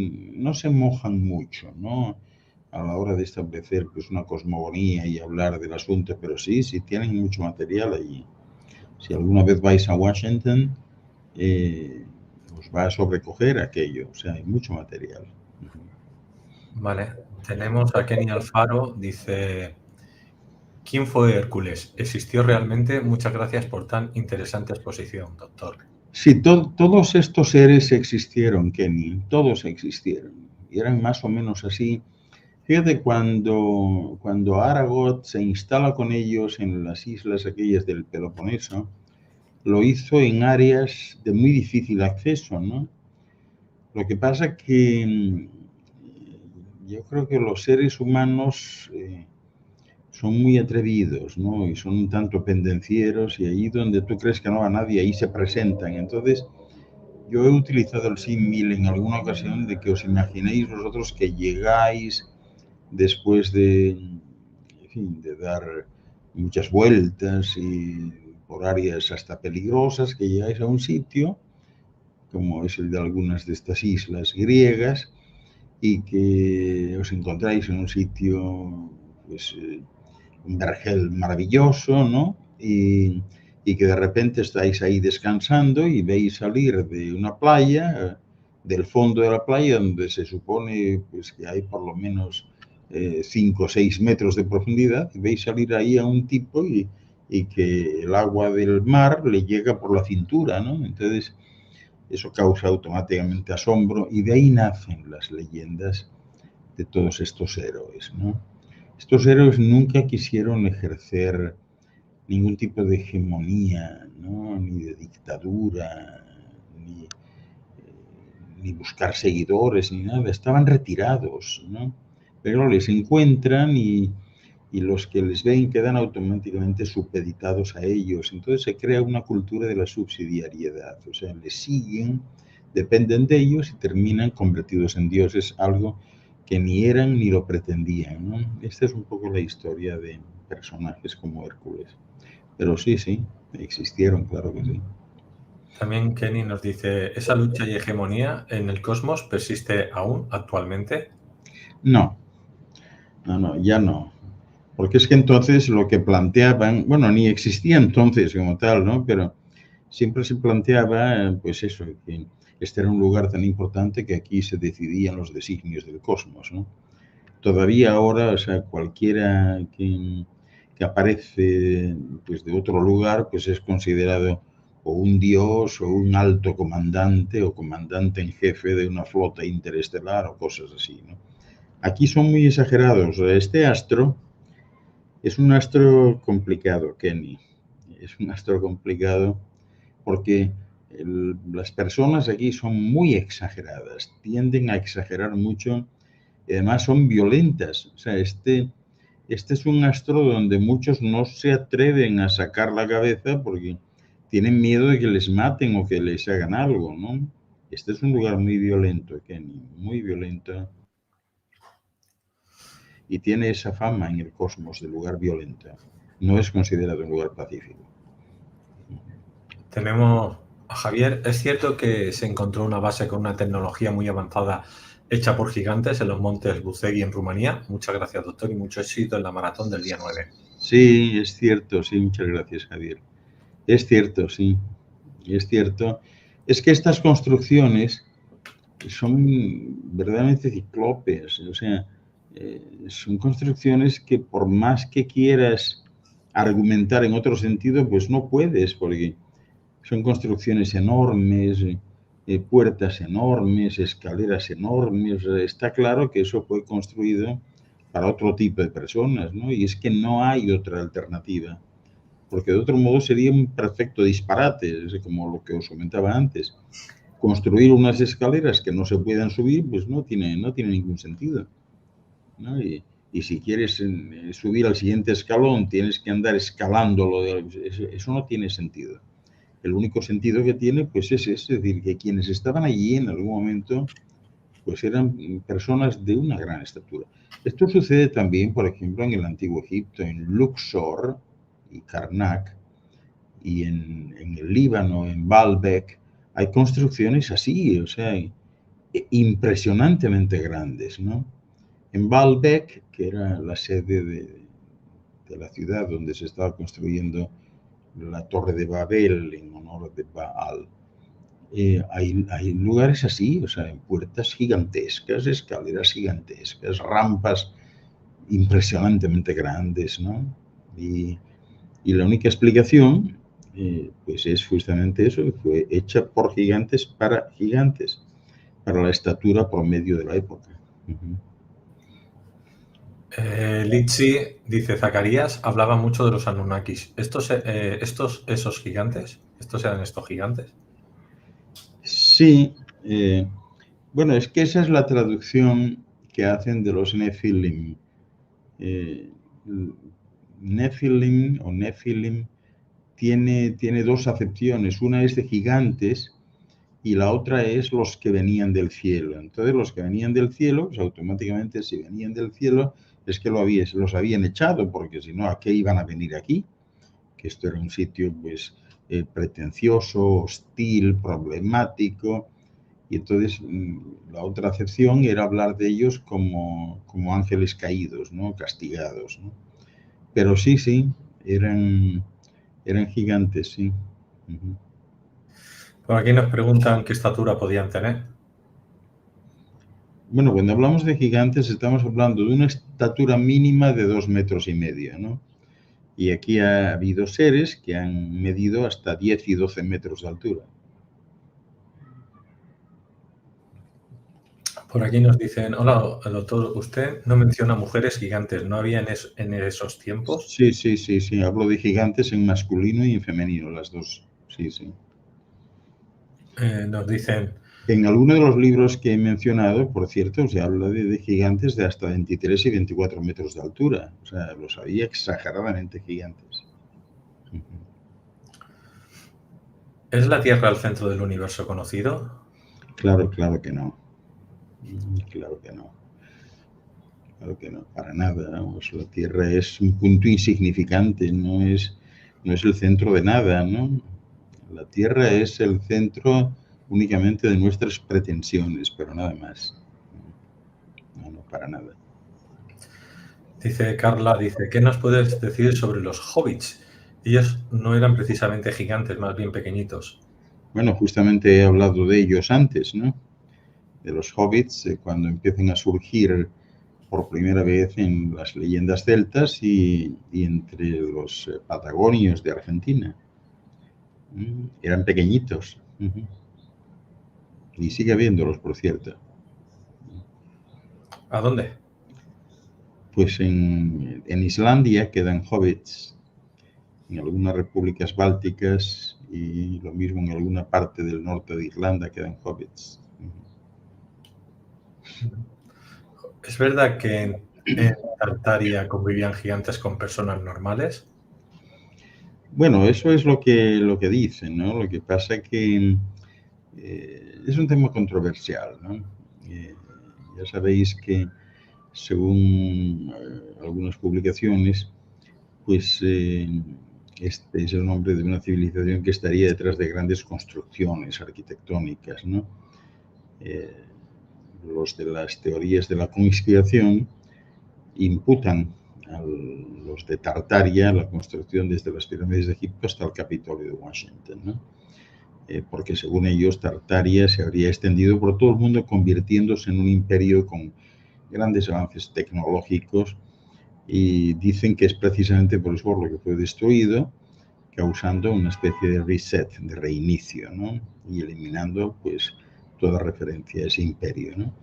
mojan mucho, ¿no? A la hora de establecer pues una cosmogonía y hablar del asunto, pero sí tienen mucho material allí. Si alguna vez vais a Washington, os va a sobrecoger aquello, o sea, hay mucho material. Vale, tenemos a Kenny Alfaro, dice: ¿quién fue Hércules? ¿Existió realmente? Muchas gracias por tan interesante exposición, doctor. Sí, todos estos seres existieron, Kenny, todos existieron. Y eran más o menos así. Fíjate, cuando Aragorn se instala con ellos en las islas aquellas del Peloponeso, lo hizo en áreas de muy difícil acceso, ¿no? Lo que pasa que yo creo que los seres humanos son muy atrevidos, ¿no? Y son un tanto pendencieros, y ahí donde tú crees que no va nadie, ahí se presentan. Entonces, yo he utilizado el símil en alguna ocasión de que os imaginéis vosotros que llegáis después de, en fin, de dar muchas vueltas y por áreas hasta peligrosas, que llegáis a un sitio, como es el de algunas de estas islas griegas, y que os encontráis en un sitio, pues, un vergel maravilloso, ¿no? Y que de repente estáis ahí descansando y veis salir de una playa, del fondo de la playa, donde se supone pues, que hay por lo menos 5 o 6 metros de profundidad, y veis salir ahí a un tipo y que el agua del mar le llega por la cintura, ¿no? Entonces, eso causa automáticamente asombro y de ahí nacen las leyendas de todos estos héroes, ¿no? Estos héroes nunca quisieron ejercer ningún tipo de hegemonía, ¿no? Ni de dictadura, ni buscar seguidores, ni nada. Estaban retirados, ¿no? Pero les encuentran y los que les ven quedan automáticamente supeditados a ellos. Entonces se crea una cultura de la subsidiariedad, o sea, les siguen, dependen de ellos y terminan convertidos en dioses, algo que ni eran ni lo pretendían, ¿no? Esta es un poco la historia de personajes como Hércules. Pero sí, sí, existieron, claro que sí. También Kenny nos dice, ¿esa lucha y hegemonía en el cosmos persiste aún actualmente? No, ya no. Porque es que entonces lo que planteaban, bueno, ni existía entonces como tal, ¿no? Pero siempre se planteaba, pues eso, que este era un lugar tan importante que aquí se decidían los designios del cosmos, ¿no? Todavía ahora, o sea, cualquiera que aparece pues, de otro lugar, pues es considerado o un dios o un alto comandante o comandante en jefe de una flota interestelar o cosas así, ¿no? Aquí son muy exagerados. Este astro es un astro complicado, Kenny. Es un astro complicado porque las personas aquí son muy exageradas, tienden a exagerar mucho y además son violentas. O sea, este es un astro donde muchos no se atreven a sacar la cabeza porque tienen miedo de que les maten o que les hagan algo, ¿no? Este es un lugar muy violento, Kenny, muy violento. Y tiene esa fama en el cosmos de lugar violento. No es considerado un lugar pacífico. Tenemos a Javier. ¿Es cierto que se encontró una base con una tecnología muy avanzada hecha por gigantes en los montes Bucegui en Rumanía? Muchas gracias, doctor, y mucho éxito en la maratón del día 9. Sí, es cierto, sí, muchas gracias, Javier. Es cierto, sí, es cierto. Es que estas construcciones son verdaderamente ciclópeas, o sea, son construcciones que por más que quieras argumentar en otro sentido, pues no puedes, porque son construcciones enormes, puertas enormes, escaleras enormes. Está claro que eso fue construido para otro tipo de personas, ¿no? Y es que no hay otra alternativa, porque de otro modo sería un perfecto disparate, como lo que os comentaba antes. Construir unas escaleras que no se puedan subir, pues no tiene ningún sentido, ¿no? Y si quieres subir al siguiente escalón, tienes que andar escalándolo. Eso no tiene sentido. El único sentido que tiene, pues es decir, que quienes estaban allí en algún momento, pues eran personas de una gran estatura. Esto sucede también, por ejemplo, en el Antiguo Egipto, en Luxor y Karnak, y en el Líbano, en Baalbek, hay construcciones así, o sea, impresionantemente grandes, ¿no? En Baalbek, que era la sede de la ciudad donde se estaba construyendo la Torre de Babel en honor de Baal, hay lugares así, o sea, puertas gigantescas, escaleras gigantescas, rampas impresionantemente grandes, ¿no? Y la única explicación, pues es justamente eso, que fue hecha por gigantes, para la estatura promedio de la época. Litsi dice, Zacarías hablaba mucho de los Anunnakis. ¿Esos gigantes? ¿Estos eran estos gigantes? Sí, bueno, es que esa es la traducción que hacen de los Nephilim. Nephilim o Nephilim tiene dos acepciones. Una es de gigantes y la otra es los que venían del cielo. Entonces, los que venían del cielo, pues automáticamente si venían del cielo es que los habían echado, porque si no, ¿a qué iban a venir aquí? que esto era un sitio pues pretencioso, hostil, problemático. Y entonces la otra acepción era hablar de ellos como ángeles caídos, ¿no? Castigados, ¿no? Pero sí, eran gigantes, sí. Uh-huh. Por aquí nos preguntan qué estatura podían tener. Bueno, cuando hablamos de gigantes estamos hablando de una estatura mínima de 2,5 metros, ¿no? Y aquí ha habido seres que han medido hasta 10 y 12 metros de altura. Por aquí nos dicen, hola, doctor, usted no menciona mujeres gigantes, ¿no había en esos tiempos? Sí, hablo de gigantes en masculino y en femenino, las dos, sí. Nos dicen... En alguno de los libros que he mencionado, por cierto, se habla de gigantes de hasta 23 y 24 metros de altura. O sea, los había exageradamente gigantes. ¿Es la Tierra el centro del universo conocido? Claro que no. Claro que no, para nada. Vamos, la Tierra es un punto insignificante, no es el centro de nada, ¿no? La Tierra es el centro únicamente de nuestras pretensiones, pero nada más. No, para nada. Dice Carla, ¿qué nos puedes decir sobre los hobbits? Ellos no eran precisamente gigantes, más bien pequeñitos. Bueno, justamente he hablado de ellos antes, ¿no? De los hobbits, cuando empiezan a surgir por primera vez en las leyendas celtas y entre los patagonios de Argentina. Eran pequeñitos. Y sigue habiéndolos, por cierto. ¿A dónde? Pues en Islandia quedan hobbits, en algunas repúblicas bálticas y lo mismo en alguna parte del norte de Irlanda quedan hobbits. ¿Es verdad que en Tartaria convivían gigantes con personas normales? Bueno, eso es lo que dicen, ¿no? Lo que pasa que es un tema controversial, ¿no? Ya sabéis que según algunas publicaciones, pues este es el nombre de una civilización que estaría detrás de grandes construcciones arquitectónicas, ¿no? Los de las teorías de la conspiración imputan a los de Tartaria la construcción desde las pirámides de Egipto hasta el Capitolio de Washington, ¿no? Porque según ellos Tartaria se habría extendido por todo el mundo convirtiéndose en un imperio con grandes avances tecnológicos y dicen que es precisamente por eso por lo que fue destruido, causando una especie de reset, de reinicio, ¿no? Y eliminando pues toda referencia a ese imperio, ¿no?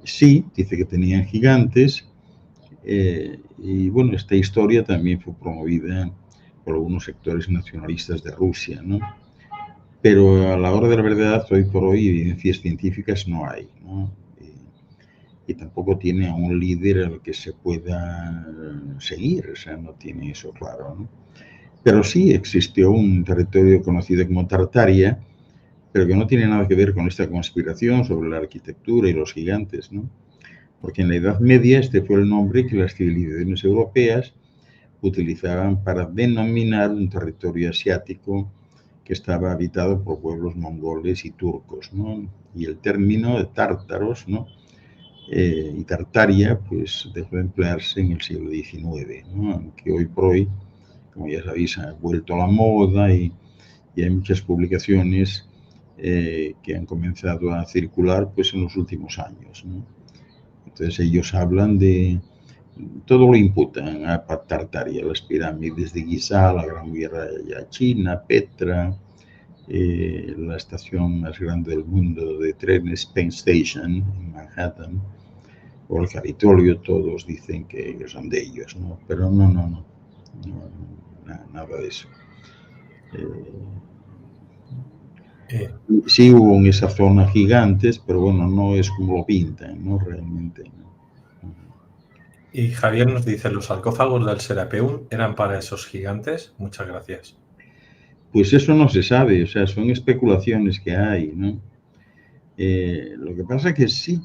Sí, dice que tenían gigantes y bueno, esta historia también fue promovida por algunos sectores nacionalistas de Rusia, ¿no? Pero a la hora de la verdad, hoy por hoy, evidencias científicas no hay, ¿no? Y tampoco tiene a un líder al que se pueda seguir, o sea, no tiene eso claro, ¿no? Pero sí existió un territorio conocido como Tartaria, pero que no tiene nada que ver con esta conspiración sobre la arquitectura y los gigantes, ¿no? Porque en la Edad Media este fue el nombre que las civilizaciones europeas utilizaban para denominar un territorio asiático que estaba habitado por pueblos mongoles y turcos, ¿no? Y el término de tártaros, ¿no? Y Tartaria, pues dejó de emplearse en el siglo XIX, ¿no? Aunque hoy por hoy, como ya sabéis, ha vuelto a la moda y hay muchas publicaciones que han comenzado a circular pues en los últimos años, ¿no? Entonces ellos hablan de, todo lo imputan a Tartaria, las pirámides de Giza, la Gran Muralla China, Petra, la estación más grande del mundo de trenes, Penn Station, en Manhattan, o el Capitolio, todos dicen que son de ellos, ¿no? Pero no, nada de eso. Sí hubo en esa zona gigantes, pero bueno, no es como lo pintan, ¿no? Realmente, ¿no? Y Javier nos dice, ¿los sarcófagos del Serapeum eran para esos gigantes? Muchas gracias. Pues eso no se sabe, o sea, son especulaciones que hay, ¿no? Lo que pasa es que sí,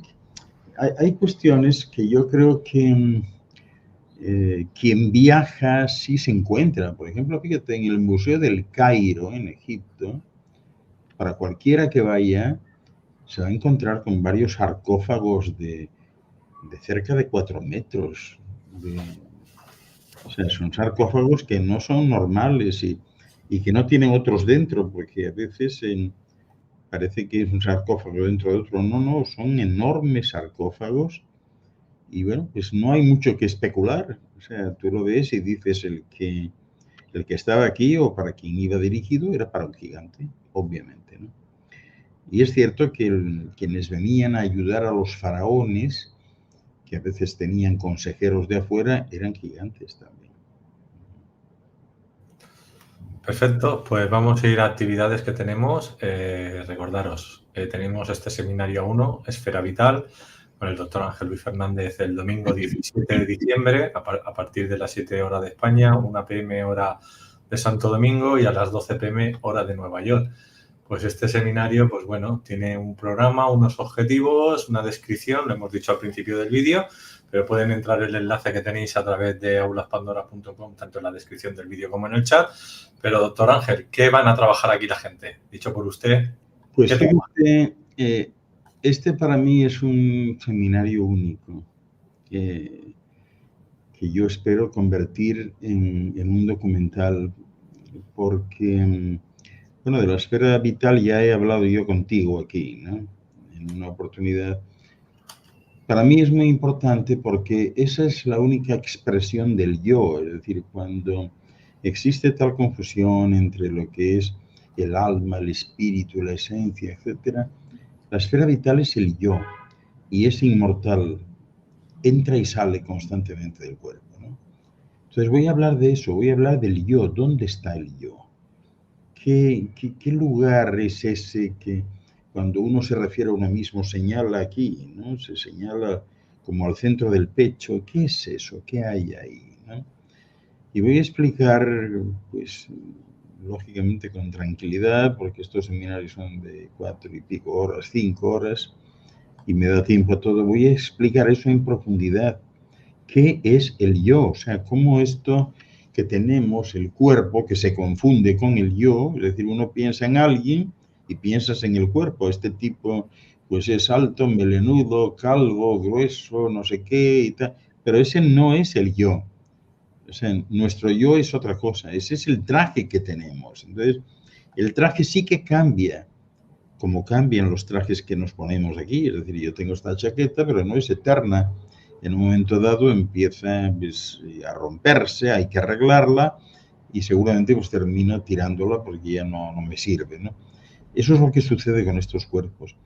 hay cuestiones que yo creo que quien viaja sí se encuentra. Por ejemplo, fíjate, en el Museo del Cairo, en Egipto, para cualquiera que vaya, se va a encontrar con varios sarcófagos de cerca de 4 metros. O sea, son sarcófagos que no son normales y que no tienen otros dentro, porque a veces parece que es un sarcófago dentro de otro. No, no, son enormes sarcófagos y bueno, pues no hay mucho que especular. O sea, tú lo ves y dices el que estaba aquí o para quien iba dirigido era para un gigante, obviamente, ¿no? Y es cierto que quienes venían a ayudar a los faraones, que a veces tenían consejeros de afuera, eran gigantes también. Perfecto, pues vamos a ir a actividades que tenemos. Recordaros, tenemos este seminario 1, Esfera Vital, con el doctor Ángel Luis Fernández el domingo 17 de diciembre, a partir de las 7 horas de España, 1 p.m. hora de Santo Domingo y a las 12 p.m. hora de Nueva York. Pues este seminario, pues bueno, tiene un programa, unos objetivos, una descripción, lo hemos dicho al principio del vídeo, pero pueden entrar el enlace que tenéis a través de aulaspandora.com, tanto en la descripción del vídeo como en el chat. Pero, doctor Ángel, ¿qué van a trabajar aquí la gente? Dicho por usted. Pues fíjate, este para mí es un seminario único que yo espero convertir en un documental porque, bueno, de la esfera vital ya he hablado yo contigo aquí, ¿no? En una oportunidad. Para mí es muy importante porque esa es la única expresión del yo, es decir, cuando existe tal confusión entre lo que es el alma, el espíritu, la esencia, etc., la esfera vital es el yo y es inmortal, entra y sale constantemente del cuerpo, ¿no? Entonces voy a hablar de eso, voy a hablar del yo, ¿dónde está el yo? ¿Qué lugar es ese que cuando uno se refiere a uno mismo señala aquí, ¿no? Se señala como al centro del pecho? ¿Qué es eso? ¿Qué hay ahí, ¿no? Y voy a explicar, pues, lógicamente con tranquilidad, porque estos seminarios son de 4 y pico horas, 5 horas, y me da tiempo a todo. Voy a explicar eso en profundidad. ¿Qué es el yo? O sea, cómo esto que tenemos, el cuerpo, que se confunde con el yo, es decir, uno piensa en alguien y piensas en el cuerpo. Este tipo, pues es alto, melenudo, calvo, grueso, no sé qué y tal, pero ese no es el yo. O sea, nuestro yo es otra cosa, ese es el traje que tenemos. Entonces, el traje sí que cambia, como cambian los trajes que nos ponemos aquí. Es decir, yo tengo esta chaqueta, pero no es eterna. En un momento dado empieza, pues, a romperse, hay que arreglarla y seguramente pues termino tirándola porque ya no me sirve, ¿no? Eso es lo que sucede con estos cuerpos.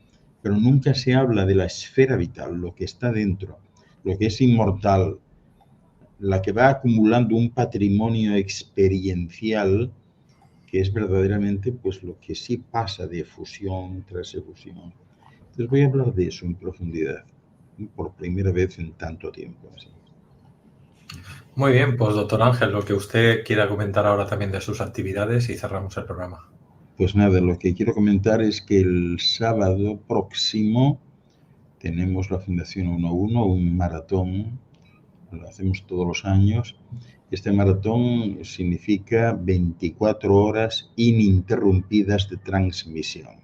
Pero nunca se habla de la esfera vital, lo que está dentro, lo que es inmortal, la que va acumulando un patrimonio experiencial que es verdaderamente pues lo que sí pasa de efusión tras efusión. Entonces voy a hablar de eso en profundidad, por primera vez en tanto tiempo. Así. Muy bien, pues doctor Ángel, lo que usted quiera comentar ahora también de sus actividades y cerramos el programa. Pues nada, lo que quiero comentar es que el sábado próximo tenemos la Fundación 1-1, un maratón, lo hacemos todos los años. Este maratón significa 24 horas ininterrumpidas de transmisión,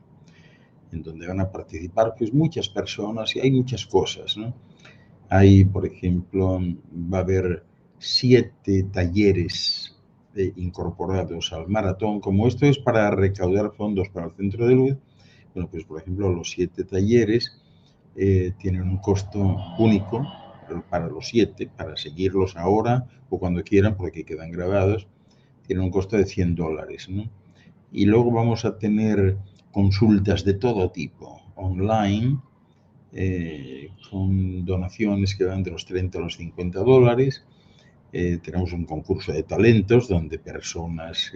en donde van a participar pues muchas personas y hay muchas cosas, ¿no? Hay, por ejemplo, va a haber 7 talleres incorporados al maratón. Como esto es para recaudar fondos para el Centro de Luz, bueno, pues por ejemplo los 7 talleres tienen un costo único para los 7, para seguirlos ahora o cuando quieran, porque quedan grabados, tienen un costo de $100, ¿no? Y luego vamos a tener consultas de todo tipo, online, con donaciones que van de los 30 a los $50. Tenemos un concurso de talentos donde personas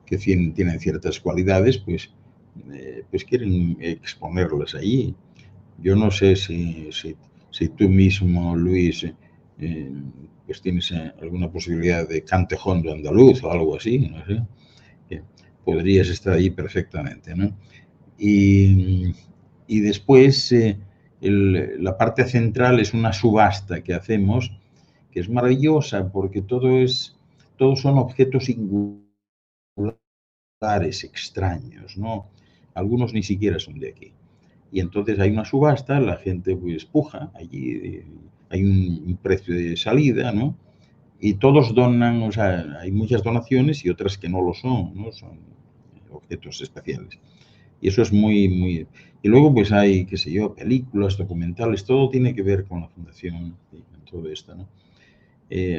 que tienen ciertas cualidades, pues quieren exponerlas allí. Yo no sé si tú mismo, Luis, pues tienes alguna posibilidad de cantejondo andaluz o algo así, no sé. Podrías estar ahí perfectamente, ¿no? Y después la parte central es una subasta que hacemos que es maravillosa porque todos son objetos singulares, extraños, ¿no? Algunos ni siquiera son de aquí. Y entonces hay una subasta, la gente pues puja, allí hay un precio de salida, ¿no? Y todos donan, o sea, hay muchas donaciones y otras que no lo son, ¿no? Son objetos especiales. Y eso es muy... Y luego pues hay, qué sé yo, películas, documentales, todo tiene que ver con la fundación y con todo esto, ¿no?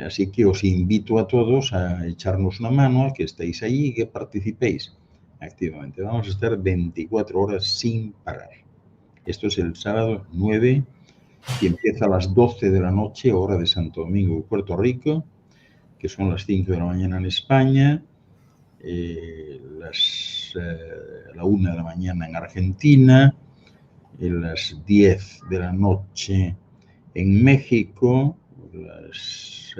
Así que os invito a todos a echarnos una mano, a que estéis allí y que participéis activamente. Vamos a estar 24 horas sin parar. Esto es el sábado 9 y empieza a las 12 de la noche, hora de Santo Domingo, Puerto Rico, que son las 5 de la mañana en España, la 1 de la mañana en Argentina, las 10 de la noche en México, las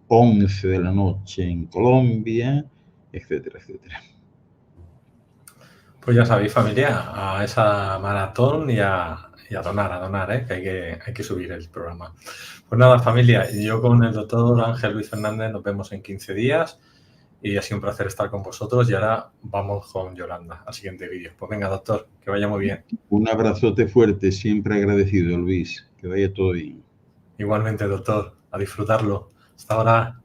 11 de la noche en Colombia, etcétera, etcétera. Pues ya sabéis, familia, a esa maratón y a donar, que hay que subir el programa. Pues nada, familia, yo con el doctor Ángel Luis Fernández nos vemos en 15 días y ha sido un placer estar con vosotros y ahora vamos con Yolanda al siguiente vídeo. Pues venga, doctor, que vaya muy bien. Un abrazote fuerte, siempre agradecido, Luis. Que vaya todo bien. Igualmente, doctor, a disfrutarlo. Hasta ahora.